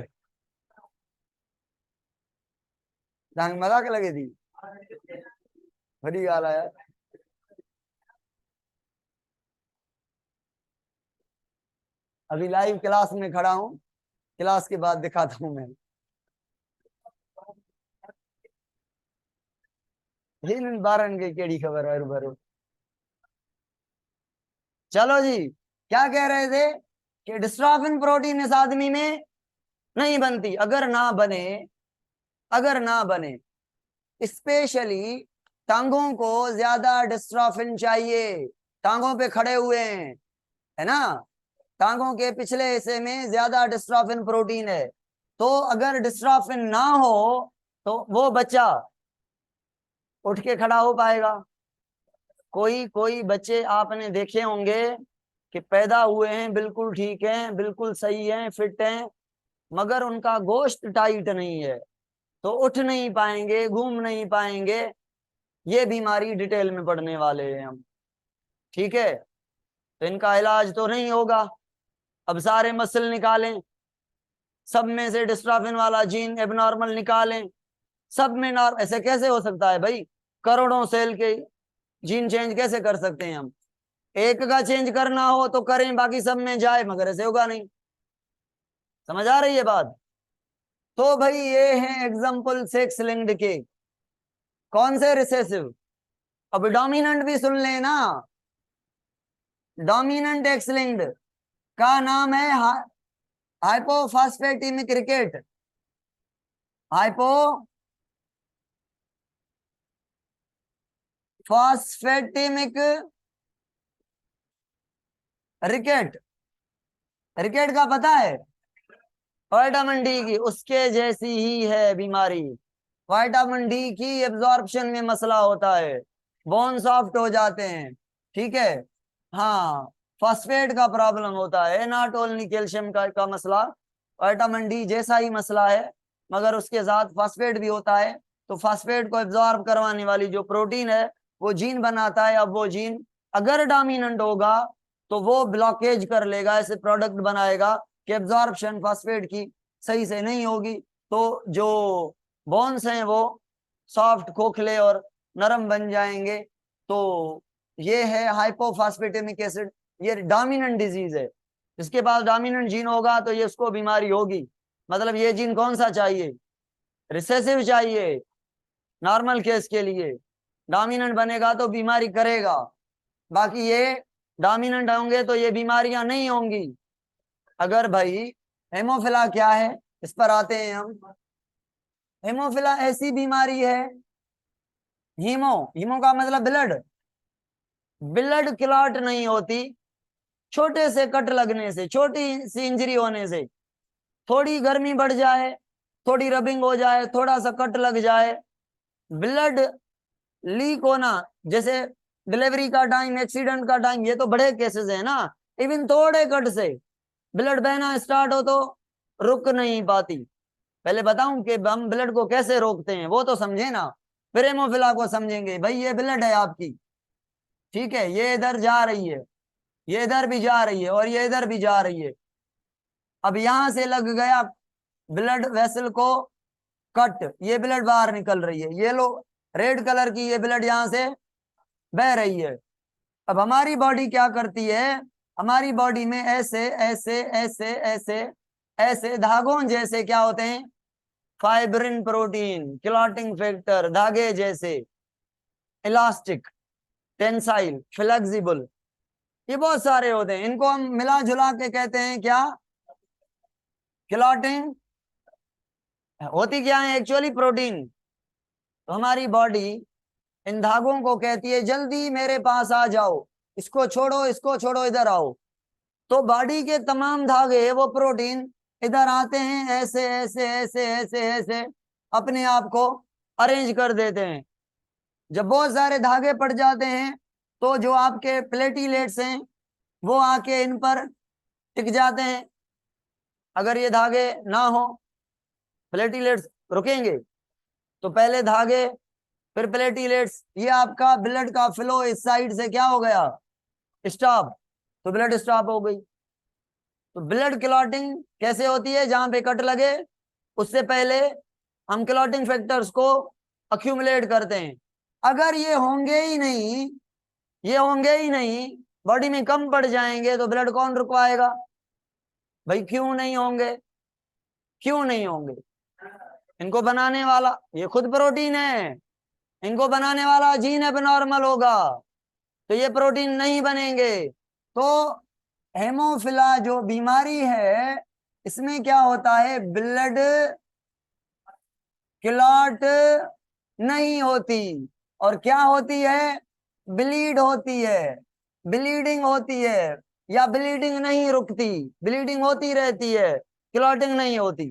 मजाक लगी थी, बड़ी गाल है यार। अभी लाइव क्लास में खड़ा हूं, क्लास के बाद दिखाता हूं मैं। इन बारन की केड़ी खबर है भरो। चलो जी, क्या कह रहे थे कि डिस्ट्रॉफिन प्रोटीन इस आदमी में नहीं बनती। अगर ना बने, अगर ना बने, स्पेशली टांगों को ज्यादा डिस्ट्रॉफिन चाहिए, टांगों पे खड़े हुए हैं, है ना, टांगों के पिछले हिस्से में ज्यादा डिस्ट्रॉफिन प्रोटीन है। तो अगर डिस्ट्रॉफिन ना हो तो वो बच्चा उठ के खड़ा हो पाएगा? कोई कोई बच्चे आपने देखे होंगे कि पैदा हुए हैं बिल्कुल ठीक हैं, बिल्कुल सही हैं, फिट हैं, मगर उनका गोश्त टाइट नहीं है, तो उठ नहीं पाएंगे, घूम नहीं पाएंगे। ये बीमारी डिटेल में पढ़ने वाले हैं हम, ठीक है। तो इनका इलाज तो नहीं होगा, अब सारे मसल निकालें, सब में से डिस्ट्रोफिन वाला जीन एबनॉर्मल निकालें, सब में नॉर्मल। ऐसे कैसे हो सकता है भाई? करोड़ों सेल के जीन चेंज कैसे कर सकते हैं हम? एक का चेंज करना हो तो करें, बाकी सब में जाए, मगर ऐसे होगा नहीं। समझ आ रही है बात? तो भाई ये है एग्जाम्पल सेक्स लिंक्ड के। कौन से? रिसेसिव। अब डोमिनेंट भी सुन लेना। डोमिनेंट एक्स लिंक्ड का नाम है हाइपोफॉस्फेटिमिक रिकेट। हाइपोफॉस्फेटिमिक रिकेट। रिकेट का पता है? विटामिन डी की, उसके जैसी ही है बीमारी। विटामिन डी की एब्जॉर्प्शन में मसला होता है, बोन सॉफ्ट हो जाते हैं, ठीक है। हाँ, फॉस्फेट का प्रॉब्लम होता है, नॉट ओनली कैल्शियम का मसला, विटामिन डी जैसा ही मसला है, मगर उसके साथ फॉस्फेट भी होता है। तो फॉस्फेट को एब्जॉर्ब करवाने वाली जो प्रोटीन है वो जीन बनाता है। अब वो जीन अगर डोमिनेंट होगा तो वो ब्लॉकेज कर लेगा, ऐसे प्रोडक्ट बनाएगा कि एब्जॉर्प्शन फॉस्फेट की सही से नहीं होगी। तो जो बोन्स हैं वो सॉफ्ट, खोखले और नरम बन जाएंगे। तो ये है हाइपोफॉस्फेटेमिक एसिड, ये डोमिनेंट डिजीज है। इसके पास डोमिनेंट जीन होगा तो ये उसको बीमारी होगी। मतलब ये जीन कौन सा चाहिए? रिसेसिव चाहिए। नॉर्मल केस के लिए डोमिनेंट बनेगा तो बीमारी करेगा, बाकी ये डोमिनेंट होंगे तो ये बीमारियां नहीं होंगी। अगर भाई हेमोफिला क्या है, इस पर आते हैं हम। हेमोफिला ऐसी बीमारी है, हीमो, हीमो का मतलब ब्लड, ब्लड क्लॉट नहीं होती। छोटे से कट लगने से, छोटी सी इंजरी होने से, थोड़ी गर्मी बढ़ जाए, थोड़ी रबिंग हो जाए, थोड़ा सा कट लग जाए, ब्लड लीक होना, जैसे डिलीवरी का टाइम, एक्सीडेंट का टाइम, ये तो बड़े केसेस है ना। इवन थोड़े कट से ब्लड बहना स्टार्ट हो तो रुक नहीं पाती। पहले बताऊं कि हम ब्लड को कैसे रोकते हैं, वो तो समझे ना, फिर हेमोफिला को समझेंगे। भाई ये ब्लड है आपकी, ठीक है, ये इधर जा रही है, ये इधर भी जा रही है और ये इधर भी जा रही है। अब यहां से लग गया ब्लड वेसल को कट, ये ब्लड बाहर निकल रही है, ये लो रेड कलर की ये ब्लड यहां से बह रही है। अब हमारी बॉडी क्या करती है? हमारी बॉडी में ऐसे ऐसे ऐसे ऐसे ऐसे धागों जैसे क्या होते हैं? फाइब्रिन प्रोटीन, क्लॉटिंग फैक्टर, धागे जैसे, इलास्टिक, टेंसाइल, फ्लेक्सिबल, ये बहुत सारे होते हैं। इनको हम मिला जुला के कहते हैं क्या? क्लॉटिंग। होती क्या है एक्चुअली? प्रोटीन। तो हमारी बॉडी इन धागों को कहती है जल्दी मेरे पास आ जाओ, इसको छोड़ो, इसको छोड़ो, इधर आओ। तो बॉडी के तमाम धागे वो प्रोटीन इधर आते हैं, ऐसे ऐसे ऐसे ऐसे ऐसे अपने आप को अरेंज कर देते हैं। जब बहुत सारे धागे पड़ जाते हैं तो जो आपके प्लेटिलेट्स हैं वो आके इन पर टिक जाते हैं। अगर ये धागे ना हो, प्लेटिलेट्स रुकेंगे। तो पहले धागे, फिर प्लेटिलेट्स, ये आपका ब्लड का फ्लो इस साइड से क्या हो गया? स्टॉप। तो ब्लड स्टॉप हो गई। तो ब्लड क्लॉटिंग कैसे होती है? जहां पे कट लगे उससे पहले हम क्लॉटिंग फैक्टर्स को अक्यूमुलेट करते हैं। अगर ये होंगे ही नहीं, ये होंगे ही नहीं, बॉडी में कम पड़ जाएंगे, तो ब्लड कौन रुकवाएगा? भाई क्यों नहीं होंगे? क्यों नहीं होंगे? इनको बनाने वाला ये खुद प्रोटीन है, इनको बनाने वाला जीन एबनॉर्मल होगा तो ये प्रोटीन नहीं बनेंगे। तो हेमोफिला जो बीमारी है इसमें क्या होता है? ब्लड क्लॉट नहीं होती, और क्या होती है? ब्लीड होती है, ब्लीडिंग होती है, या ब्लीडिंग नहीं रुकती, ब्लीडिंग होती रहती है, क्लॉटिंग नहीं होती।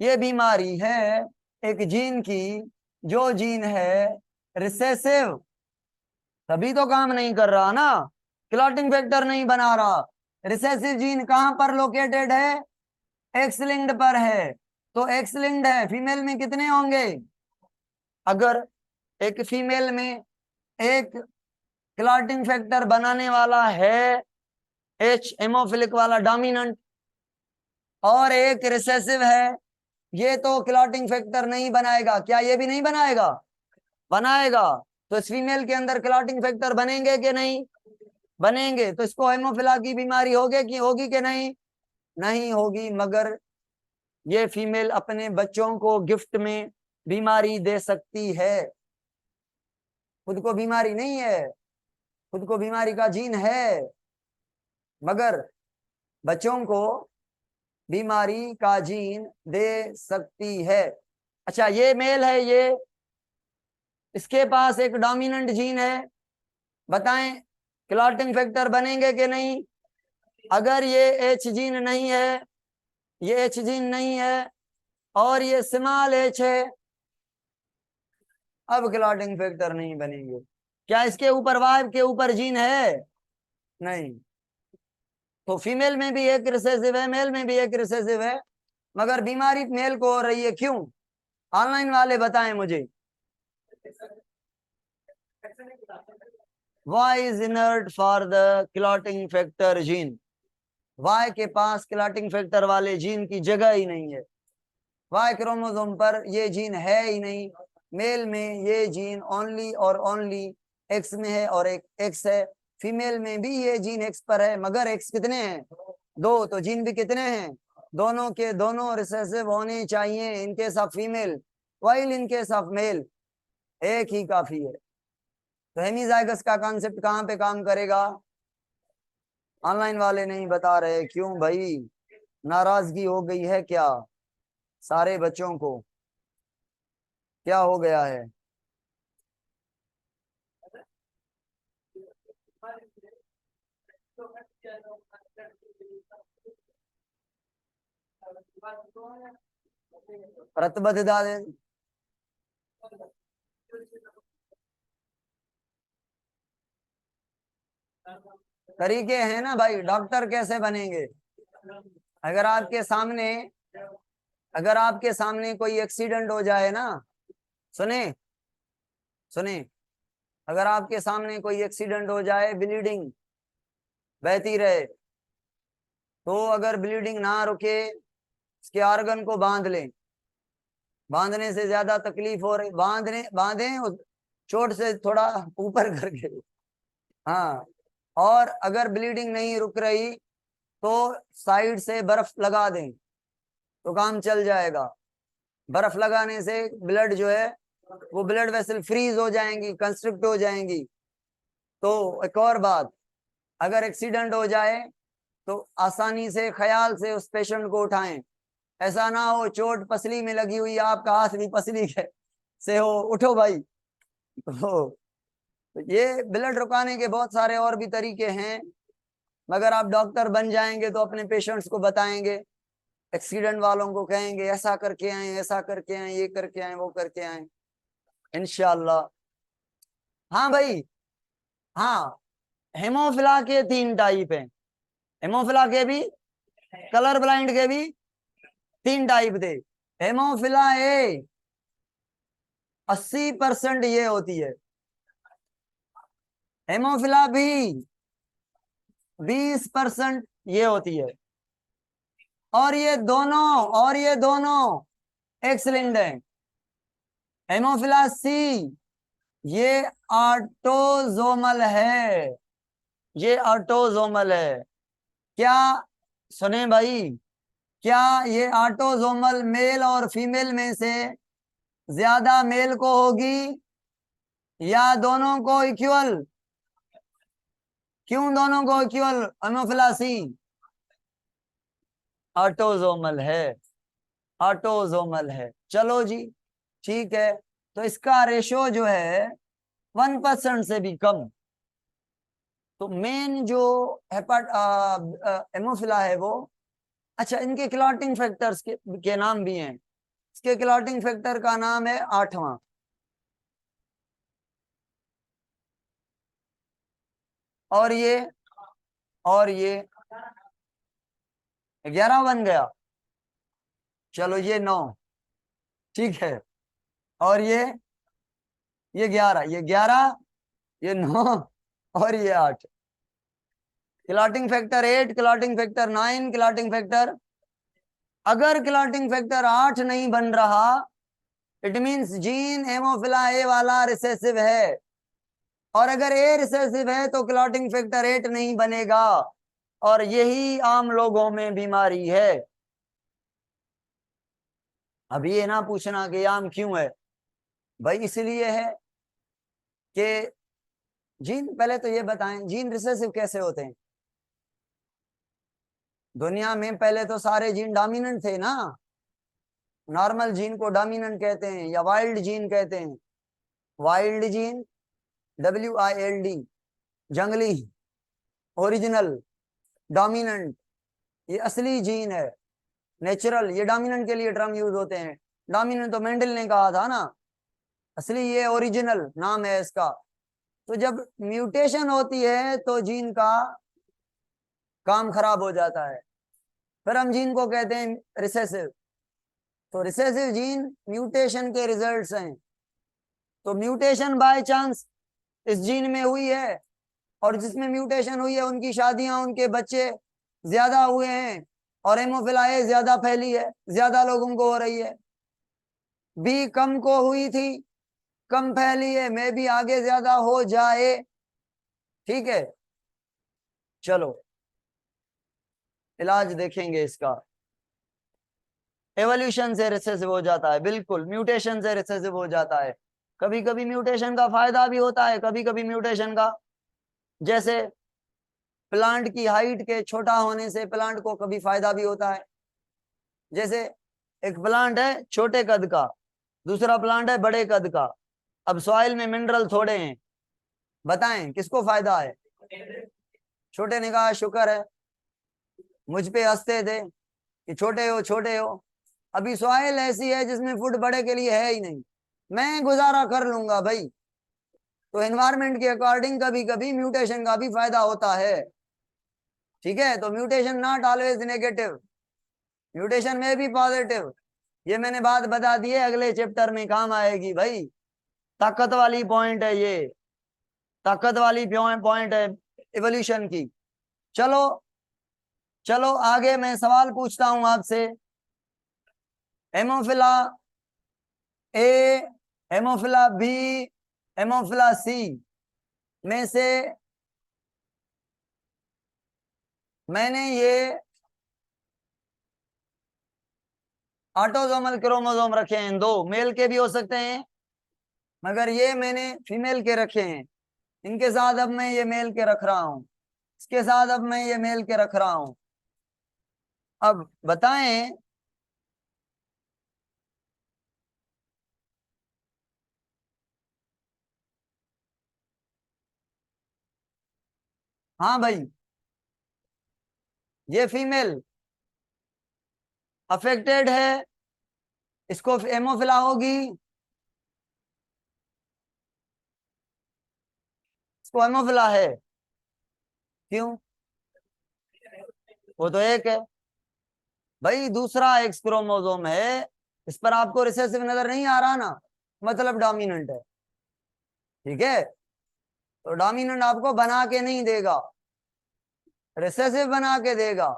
ये बीमारी है एक जीन की, जो जीन है रिसेसिव, तभी तो काम नहीं कर रहा ना, क्लॉटिंग फैक्टर नहीं बना रहा। रिसेसिव जीन कहां पर लोकेटेड है? एक्स लिंक्ड पर है। तो एक्स लिंक्ड है, फीमेल में कितने होंगे? अगर एक फीमेल में एक क्लॉटिंग फैक्टर बनाने वाला है एच, हेमोफिलिक वाला डोमिनेंट, और एक रिसेसिव है, ये तो क्लॉटिंग फैक्टर नहीं बनाएगा। क्या ये भी नहीं बनाएगा? बनाएगा। तो इस फीमेल के अंदर क्लॉटिंग फैक्टर बनेंगे कि नहीं? बनेंगे। तो इसको हेमोफिला की बीमारी होगी कि नहीं? नहीं होगी। मगर ये फीमेल अपने बच्चों को गिफ्ट में बीमारी दे सकती है। खुद को बीमारी नहीं है, खुद को बीमारी का जीन है, मगर बच्चों को बीमारी का जीन दे सकती है। अच्छा, ये मेल है, ये इसके पास एक डोमिनेंट जीन है, बताएं क्लॉटिंग फैक्टर बनेंगे कि नहीं? अगर ये एच जीन नहीं है, ये एच जीन नहीं है और ये स्मॉल एच है, अब क्लॉटिंग फैक्टर नहीं बनेंगे। क्या इसके ऊपर वाइफ के ऊपर जीन है? नहीं। तो फीमेल में भी एक रिसेसिव है, मेल में भी एक रिसेसिव है, मगर बीमारी मेल को हो रही है। क्यों? ऑनलाइन वाले बताएं मुझे। Y is inert for the clotting factor gene. Y के पास क्लॉटिंग फैक्टर वाले जीन की जगह ही नहीं है। Y क्रोमोसोम पर ये जीन है ही नहीं। मेल में ये जीन ओनली और ओनली X में है और एक X है। फीमेल में भी ये जीन X पर है, मगर X कितने हैं? 2। तो जीन भी कितने हैं? दोनों के दोनों रिसेसिव होने चाहिए in case of female, while in case of male एक ही काफी है। तो हेमीजाइगस का कॉन्सेप्ट कहाँ पे काम करेगा? ऑनलाइन वाले नहीं बता रहे। क्यों भाई, नाराजगी हो गई है क्या सारे बच्चों को? क्या हो गया है? प्रतिबद्धता दे। तरीके हैं ना भाई, डॉक्टर कैसे बनेंगे? अगर आपके सामने अगर आपके सामने कोई एक्सीडेंट हो जाए ना, सुने सुने, अगर आपके सामने कोई एक्सीडेंट हो जाए, ब्लीडिंग बहती रहे, तो अगर ब्लीडिंग ना रुके, इसके ऑर्गन को बांध लें। बांधने से ज्यादा तकलीफ हो रही, बांधें उस चोट से थोड़ा ऊपर करके। हाँ, और अगर ब्लीडिंग नहीं रुक रही तो साइड से बर्फ लगा दें तो काम चल जाएगा। बर्फ लगाने से ब्लड जो है वो ब्लड वेसल फ्रीज हो जाएंगी, कंस्ट्रिक्ट हो जाएंगी। तो एक और बात, अगर एक्सीडेंट हो जाए तो आसानी से ख्याल से उस पेशेंट को उठाएं। ऐसा ना हो चोट पसली में लगी हुई, आपका हाथ भी पसली से हो, उठो भाई। तो ये ब्लड रुकाने के बहुत सारे और भी तरीके हैं, मगर आप डॉक्टर बन जाएंगे तो अपने पेशेंट्स को बताएंगे, एक्सीडेंट वालों को कहेंगे ऐसा करके आए, ऐसा करके आए, ये करके आए, वो करके आए, इंशाल्लाह। हाँ भाई, हाँ, हेमोफिला के 3 टाइप हैं। हेमोफिला के भी, कलर ब्लाइंड के भी 3 टाइप थे। हेमोफिला ए 80% ये होती है, हेमोफिला बी 20% ये होती है, और ये दोनों एक्सलेंट है। हेमोफिला सी ये ऑटोजोमल है, ये ऑटोजोमल है। क्या, सुने भाई, क्या ये ऑटोजोमल मेल और फीमेल में से ज्यादा मेल को होगी या दोनों को इक्वल? क्यों दोनों को इक्वल? हेमोफिला सी ऑटोजोमल है, ऑटोजोमल है। चलो जी, ठीक है। तो इसका रेशो जो है 1% से भी कम। तो मेन जो हेमोफिला है वो, अच्छा, इनके क्लॉटिंग फैक्टर्स के नाम भी हैं। इसके क्लॉटिंग फैक्टर का नाम है 8वां, और ये 11 बन गया। चलो ये 9, ठीक है। और ये 11, ये 11, ये 9 और ये 8। Clotting factor 8, clotting factor 9, clotting factor अगर क्लॉटिंग फैक्टर 8 नहीं बन रहा, इट मींस जीन हेमोफिला ए वाला रिसेसिव है, और अगर ए रिसेसिव है तो क्लॉटिंग फैक्टर 8 नहीं बनेगा, और यही आम लोगों में बीमारी है। अब ये ना पूछना कि आम क्यों है भाई, इसलिए है कि जीन, पहले तो ये बताएं जीन रिसेसिव कैसे होते हैं। दुनिया में पहले तो सारे जीन डोमिनेंट थे ना, नॉर्मल जीन को डोमिनेंट कहते हैं या वाइल्ड जीन कहते हैं। वाइल्ड जीन, WILD, जंगली, ओरिजिनल, डोमिनेंट, ये असली जीन है। नेचुरल, ये डोमिनेंट के लिए टर्म यूज होते हैं। डोमिनेंट तो मेंडल ने कहा था ना, असली ये ओरिजिनल नाम है इसका। तो जब म्यूटेशन होती है तो जीन का काम खराब हो जाता है, फिर हम जीन को कहते हैं रिसेसिव। तो रिसेसिव जीन म्यूटेशन के रिजल्ट्स हैं। तो म्यूटेशन बाय चांस इस जीन में हुई है, और जिसमें म्यूटेशन हुई है उनकी शादियां, उनके बच्चे ज्यादा हुए हैं, और हेमोफिला ए ज्यादा फैली है, ज्यादा लोगों को हो रही है। बी कम को हुई थी, कम फैली है, मैं भी आगे ज्यादा हो जाए। ठीक है, चलो इलाज देखेंगे इसका। एवोल्यूशन से रिसेसिव हो जाता है, बिल्कुल, म्यूटेशन से रिसेसिव हो जाता है। कभी कभी म्यूटेशन का फायदा भी होता है, कभी कभी म्यूटेशन का, जैसे प्लांट की हाइट के छोटा होने से प्लांट को कभी फायदा भी होता है। जैसे एक प्लांट है छोटे कद का, दूसरा प्लांट है बड़े कद का, अब सॉइल में मिनरल थोड़े हैं, बताएं किसको फायदा है? छोटे ने कहा शुक्र है, मुझ पे हंसते थे कि छोटे हो छोटे हो। अभी सॉइल ऐसी है जिसमें फूड बड़े के लिए है ही नहीं, मैं गुजारा कर लूंगा भाई। तो एनवायरमेंट के अकॉर्डिंग कभी कभी म्यूटेशन का भी फायदा होता है। ठीक है, तो mutation not always negative, mutation में भी पॉजिटिव। ये मैंने बात बता दी है, अगले चैप्टर में काम आएगी भाई। ताकत वाली पॉइंट है ये, ताकत वाली पॉइंट है इवोल्यूशन की। चलो चलो आगे मैं सवाल पूछता हूं आपसे। हेमोफिला ए, हेमोफिला बी, हेमोफिला सी में से मैंने ये ऑटोसोमल क्रोमोसोम रखे हैं, दो मेल के भी हो सकते हैं, मगर ये मैंने फीमेल के रखे हैं। इनके साथ अब मैं ये मेल के रख रहा हूं, इसके साथ अब मैं ये मेल के रख रहा हूं। अब बताएं, हाँ भाई, ये फीमेल अफेक्टेड है, इसको हेमोफिला होगी, इसको हेमोफिला है। क्यों? वो तो एक है भाई, दूसरा एक्स क्रोमोसोम है, इस पर आपको रिसेसिव नजर नहीं आ रहा ना, मतलब डोमिनेंट है। ठीक है, तो डोमिनेंट आपको बना के नहीं देगा, रिसेसिव बना के देगा।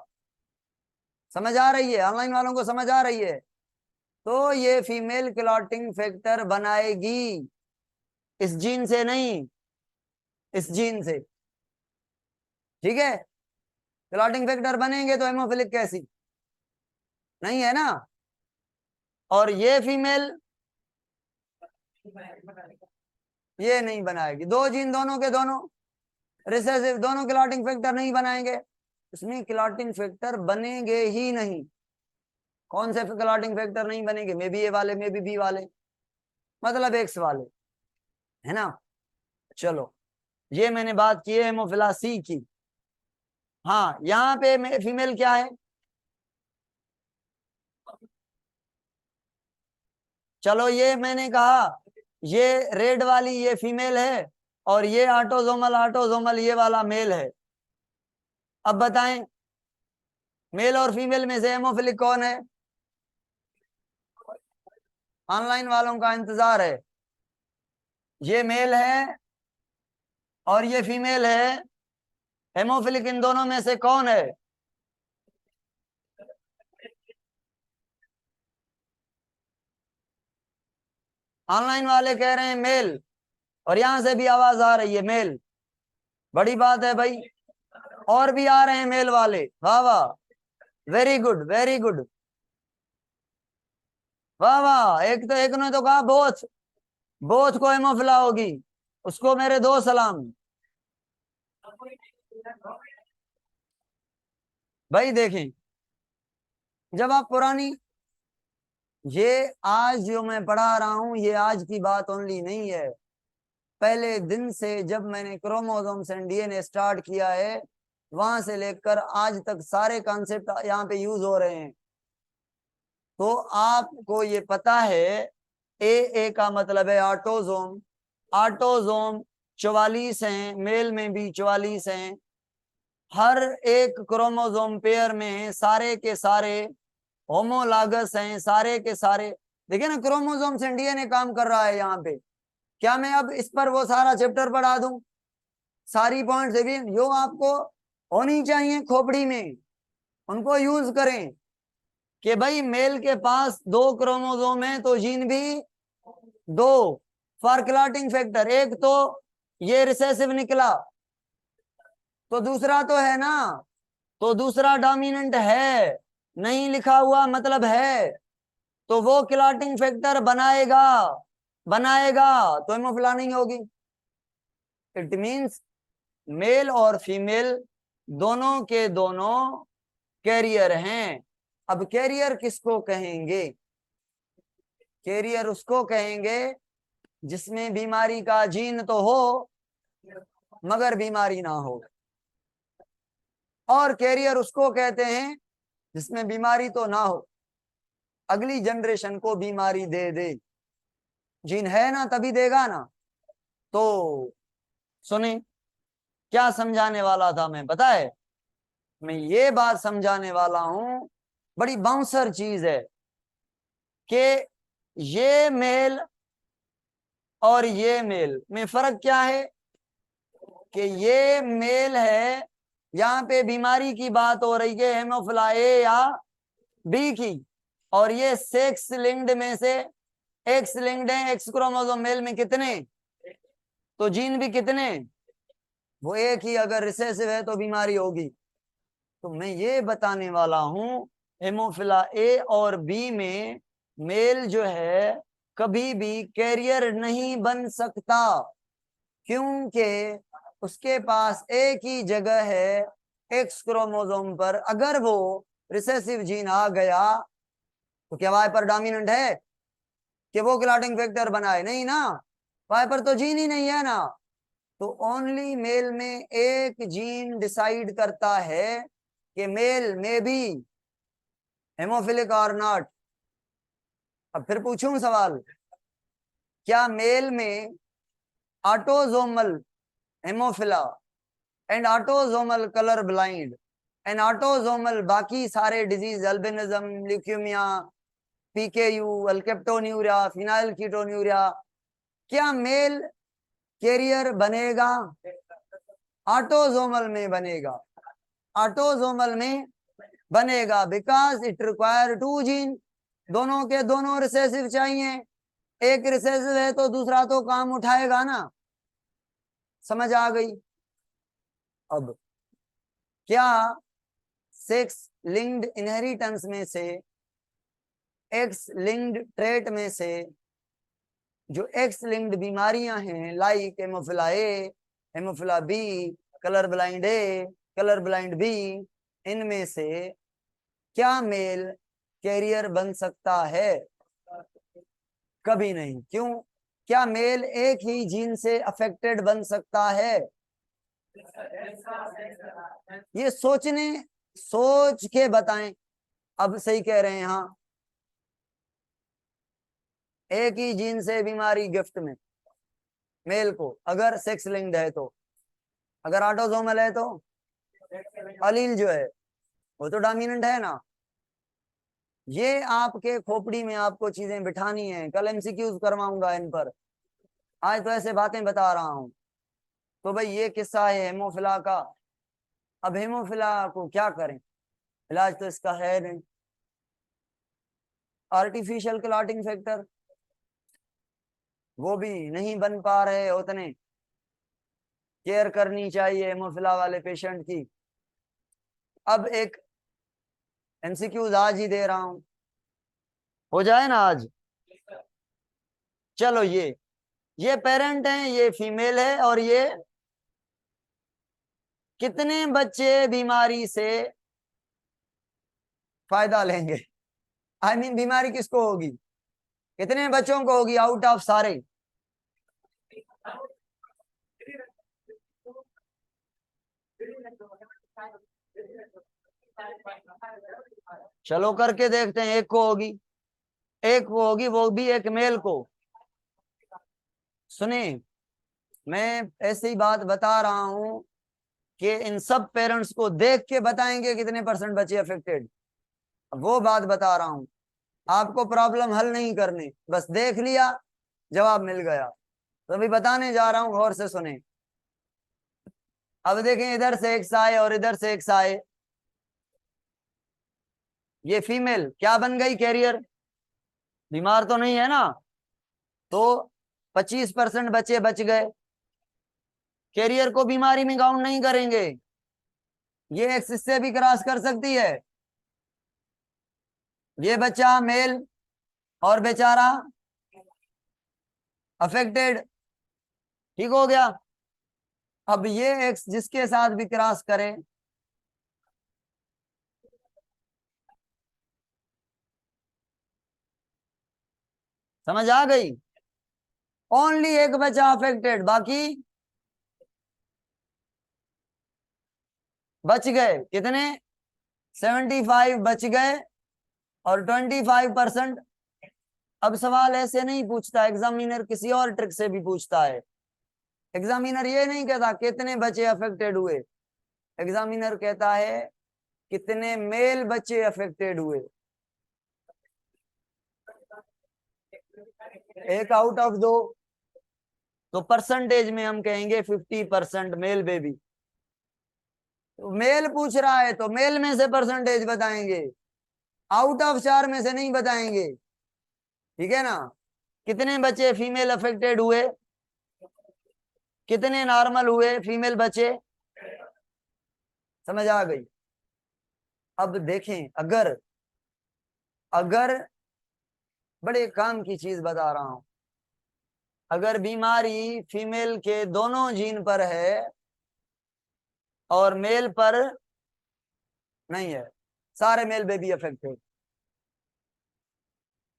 समझ आ रही है? ऑनलाइन वालों को समझ आ रही है? तो ये फीमेल क्लॉटिंग फैक्टर बनाएगी, इस जीन से नहीं, इस जीन से। ठीक है, क्लॉटिंग फैक्टर बनेंगे तो हेमोफिलिक कैसी नहीं है ना। और ये फीमेल ये नहीं बनाएगी, दो जीन दोनों के दोनों रिसेसिव, दोनों क्लॉटिंग फैक्टर नहीं बनाएंगे, इसमें क्लॉटिंग फैक्टर बनेंगे ही नहीं। कौन से क्लॉटिंग फैक्टर नहीं बनेंगे? मे बी ए वाले, मे बी बी वाले, मतलब एक्स वाले, है ना। चलो, ये मैंने बात की है हेमोफिला सी की। हाँ, यहाँ पे फीमेल क्या है? चलो, ये मैंने कहा ये रेड वाली ये फीमेल है, और ये ऑटोसोमल ऑटोसोमल ये वाला मेल है। अब बताएं, मेल और फीमेल में से हेमोफिलिक कौन है? ऑनलाइन वालों का इंतजार है। ये मेल है और ये फीमेल है, हेमोफिलिक इन दोनों में से कौन है? ऑनलाइन वाले कह रहे हैं मेल, और यहां से भी आवाज आ रही है मेल, बड़ी बात है भाई। और भी आ रहे हैं मेल वाले, वाह वाह, वेरी गुड वेरी गुड, वाह वाह। एक ने तो कहा बोथ, बोथ को हेमोफिला होगी, उसको मेरे दो सलाम। भाई देखें, जब आप पुरानी, ये आज जो मैं पढ़ा रहा हूं ये आज की बात ओनली नहीं है, पहले दिन से जब मैंने क्रोमोसोम्स एंड डीएनए स्टार्ट किया है वहां से लेकर आज तक सारे कॉन्सेप्ट यहाँ पे यूज हो रहे हैं। तो आपको ये पता है, ए का मतलब है ऑटोजोम, ऑटोजोम 44 हैं, मेल में भी 44 हैं, हर एक क्रोमोसोम पेयर में सारे के सारे होमोलागस हैं, सारे के सारे। देखिए ना, क्रोमोसोम्स एंड डीएनए काम कर रहा है यहाँ पे। क्या मैं अब इस पर वो सारा चैप्टर पढ़ा दूं, सारी पॉइंट्स देखिए जो आपको होनी चाहिए खोपड़ी में, उनको यूज करें। कि भाई मेल के पास 2 क्रोमोसोम है तो जीन भी 2, फॉर क्लॉटिंग फैक्टर, एक तो ये रिसेसिव निकला तो दूसरा तो है ना, तो दूसरा डोमिनेंट है, नहीं लिखा हुआ मतलब है, तो वो क्लॉटिंग फैक्टर बनाएगा, बनाएगा तो हेमोफिला नहीं होगी। इट मींस मेल और फीमेल दोनों के दोनों कैरियर हैं। अब कैरियर किसको कहेंगे? कैरियर उसको कहेंगे जिसमें बीमारी का जीन तो हो मगर बीमारी ना हो, और कैरियर उसको कहते हैं जिसमें बीमारी तो ना हो, अगली जनरेशन को बीमारी दे दे। जीन है ना तभी देगा ना। तो सुने, क्या समझाने वाला था मैं, पता है? मैं ये बात समझाने वाला हूं, बड़ी बाउंसर चीज है कि ये मेल और ये मेल में फर्क क्या है। कि ये मेल है, यहाँ पे बीमारी की बात हो रही है हेमोफिला ए या बी की, और ये सेक्स लिंक्ड में से एक्स लिंक्ड है। एक्स क्रोमोसोम मेल में कितने, तो जीन भी कितने, वो एक ही, अगर रिसेसिव है तो बीमारी होगी। तो मैं ये बताने वाला हूं, हेमोफिला ए और बी में मेल जो है कभी भी कैरियर नहीं बन सकता, क्योंकि उसके पास एक ही जगह है एक्स क्रोमोसोम पर। अगर वो रिसेसिव जीन आ गया तो क्या वाई पर डोमिनेंट है कि वो क्लॉटिंग फैक्टर बनाए? नहीं ना, वाई पर तो जीन ही नहीं है ना। तो ओनली मेल में एक जीन डिसाइड करता है कि मेल में भी हेमोफिलिक और नॉट। अब फिर पूछूं सवाल, क्या मेल में autosomal haemophilia and autosomal colour blind and autosomal बाकी सारे disease, albinism, leukaemia, PKU, alkaptonuria, phenyl ketonuria, क्या मेल कैरियर बनेगा? ऑटोजोमल में बनेगा, ऑटोजोमल में बनेगा, बिकॉज इट रिक्वायर 2 जीन, दोनों के दोनों रिसेसिव चाहिए। एक रिसेसिव है तो दूसरा तो काम उठाएगा ना। समझ आ गई? अब क्या सेक्स लिंक्ड इनहेरिटेंस में से, एक्स लिंक्ड ट्रेट में से जो एक्स लिंक्ड बीमारियां हैं, लाइक हेमोफिला ए, हेमोफिला बी, कलर ब्लाइंड ए, कलर ब्लाइंड बी, इनमें से क्या मेल कैरियर बन सकता है? कभी नहीं। क्यों? क्या मेल एक ही जीन से अफेक्टेड बन सकता है? ये सोच के बताएं। अब सही कह रहे हैं, हाँ, एक ही जीन से बीमारी गिफ्ट में मेल को, अगर सेक्स लिंक्ड है तो। अगर ऑटोसोमल है तो अलील जो है वो तो डोमिनेंट है ना। ये आपके खोपड़ी में आपको चीजें बिठानी है, कल एमसीक्यूज करवाऊंगा इन पर, आज तो ऐसे बातें बता रहा हूं। तो भाई ये किस्सा है हेमोफिला का। अब हेमोफिला को क्या करें, इलाज तो इसका है नहीं, आर्टिफिशियल क्लॉटिंग फैक्टर। वो भी नहीं बन पा रहे उतने। केयर करनी चाहिए हेमोफिला वाले पेशेंट की। अब एक एमसीक्यूज आज ही दे रहा हूं, हो जाए ना आज। चलो ये पेरेंट हैं, ये फीमेल है, और ये कितने बच्चे बीमारी से फायदा लेंगे? आई मीन बीमारी किसको होगी, कितने बच्चों को होगी आउट ऑफ सारे? चलो करके देखते हैं, एक को होगी, एक को होगी, वो भी एक मेल को। सुने, मैं ऐसी बात बता रहा हूं कि इन सब पेरेंट्स को देख के बताएंगे कितने परसेंट बच्चे अफेक्टेड, वो बात बता रहा हूं। आपको प्रॉब्लम हल नहीं करनी, बस देख लिया जवाब मिल गया। तो अभी बताने जा रहा हूं, गौर से सुने। अब देखें, इधर से एक आए और इधर से एक आए। ये फीमेल क्या बन गई, कैरियर, बीमार तो नहीं है ना, तो 25% बच्चे बच गए। कैरियर को बीमारी में काउंट नहीं करेंगे, ये एक्सिस से भी क्रॉस कर सकती है। ये बच्चा मेल और बेचारा अफेक्टेड, ठीक हो गया। अब ये एक्स जिसके साथ भी क्रॉस करे, समझ आ गई? ओनली एक बच्चा अफेक्टेड, बाकी बच गए कितने, 75 बच गए, और 25%। अब सवाल ऐसे नहीं पूछता एग्जामिनर, किसी और ट्रिक से भी पूछता है। एग्जामिनर ये नहीं कहता कितने बच्चे अफेक्टेड हुए, एग्जामिनर कहता है कितने मेल बच्चे अफेक्टेड हुए। एक आउट ऑफ दो, तो परसेंटेज में हम कहेंगे 50% मेल बेबी। तो मेल पूछ रहा है तो मेल में से परसेंटेज बताएंगे, आउट ऑफ 4 में से नहीं बताएंगे, ठीक है ना। कितने बच्चे फीमेल अफेक्टेड हुए, कितने नॉर्मल हुए फीमेल बच्चे, समझ आ गई? अब देखें, अगर अगर बड़े काम की चीज बता रहा हूं, अगर बीमारी फीमेल के दोनों जीन पर है और मेल पर नहीं है, सारे मेल बेबी अफेक्टेड,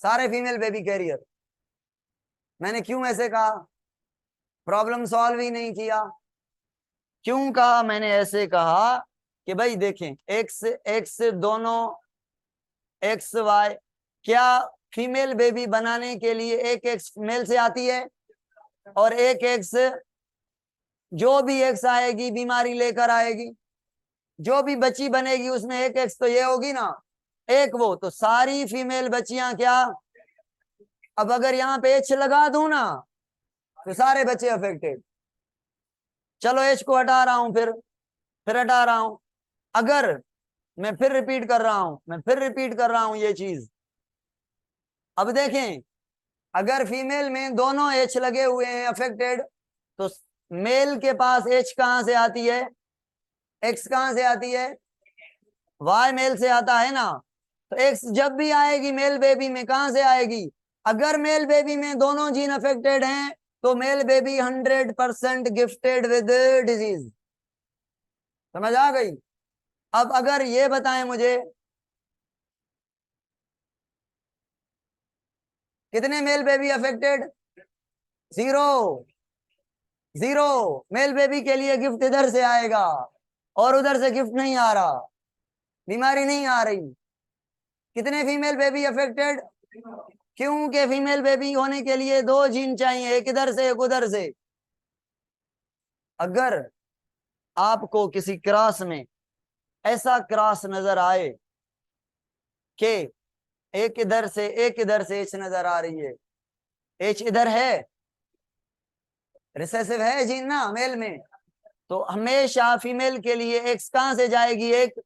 सारे फीमेल बेबी कैरियर। मैंने क्यों ऐसे कहा, प्रॉब्लम सॉल्व ही नहीं किया। क्यों कहा मैंने ऐसे कहा कि भाई देखें, एक्स एक्स दोनों एक्स वाई, क्या फीमेल बेबी बनाने के लिए एक एक्स मेल से आती है, और एक एक्स, जो भी एक्स आएगी बीमारी लेकर आएगी, जो भी बच्ची बनेगी उसमें एक एक्स तो ये होगी ना, एक वो, तो सारी फीमेल बच्चियां क्या, अब अगर यहाँ पे एच लगा दूं ना तो सारे बच्चे अफेक्टेड। चलो एच को हटा रहा हूं, फिर हटा रहा हूं। अगर मैं फिर रिपीट कर रहा हूं, मैं फिर रिपीट कर रहा हूं ये चीज। अब देखें, अगर फीमेल में दोनों एच लगे हुए हैं अफेक्टेड, तो मेल के पास एच कहां से आती है, एक्स कहां से आती है, वाई मेल से आता है ना। तो एक्स जब भी आएगी मेल बेबी में कहां से आएगी, अगर मेल बेबी में दोनों जीन अफेक्टेड हैं तो male baby 100% gifted with disease. समझ आ गई? अब अगर ये बताएं मुझे, कितने male baby affected, zero. Zero male baby के लिए गिफ्ट इधर से आएगा और उधर से गिफ्ट नहीं आ रहा, बीमारी नहीं आ रही। कितने फीमेल बेबी अफेक्टेड, क्योंकि फीमेल बेबी होने के लिए दो जीन चाहिए, एक इधर से एक उधर से। अगर आपको किसी क्रॉस में ऐसा क्रॉस नजर आए कि एक इधर से एक इधर से एच नजर आ रही है, एच इधर है, रिसेसिव है जीन ना मेल में, तो हमेशा फीमेल के लिए एक्स कहां से जाएगी, एक,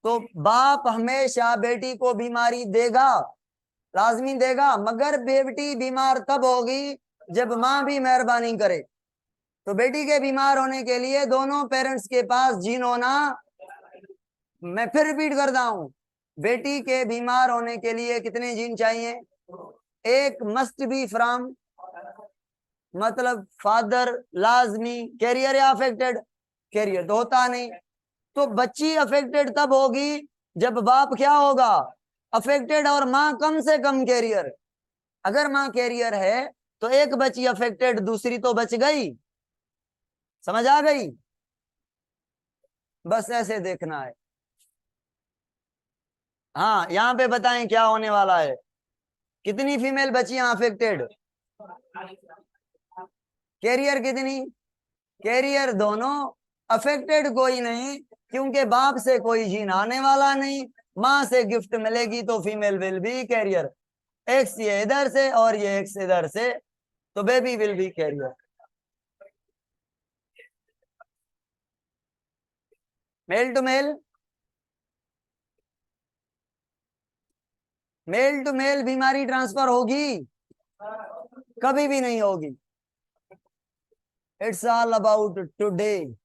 तो बाप हमेशा बेटी को बीमारी देगा, लाजमी देगा, मगर बेटी बीमार तब होगी जब माँ भी मेहरबानी करे। तो बेटी के बीमार होने के लिए दोनों पेरेंट्स के पास जीन होना, मैं फिर रिपीट करता हूं, बेटी के बीमार होने के लिए कितने जीन चाहिए? एक मस्ट बी फ्रॉम, मतलब फादर, लाजमी, कैरियर या अफेक्टेड? कैरियर तो होता नहीं। तो बच्ची अफेक्टेड तब होगी जब बाप क्या होगा? अफेक्टेड, और माँ कम से कम कैरियर। अगर माँ कैरियर है तो एक बच्ची अफेक्टेड, दूसरी तो बच गई। समझ आ गई? बस ऐसे देखना है। हाँ, यहाँ पे बताएं क्या होने वाला है। कितनी फीमेल बच्चियां अफेक्टेड? कैरियर कितनी? कैरियर दोनों, अफेक्टेड कोई नहीं, क्योंकि बाप से कोई जीन आने वाला नहीं। माँ से गिफ्ट मिलेगी तो female will be carrier. X ये इधर से और ये एक्स इधर से, तो baby will be carrier. Male to male, male to male बीमारी ट्रांसफर होगी? कभी भी नहीं होगी। It's all about today.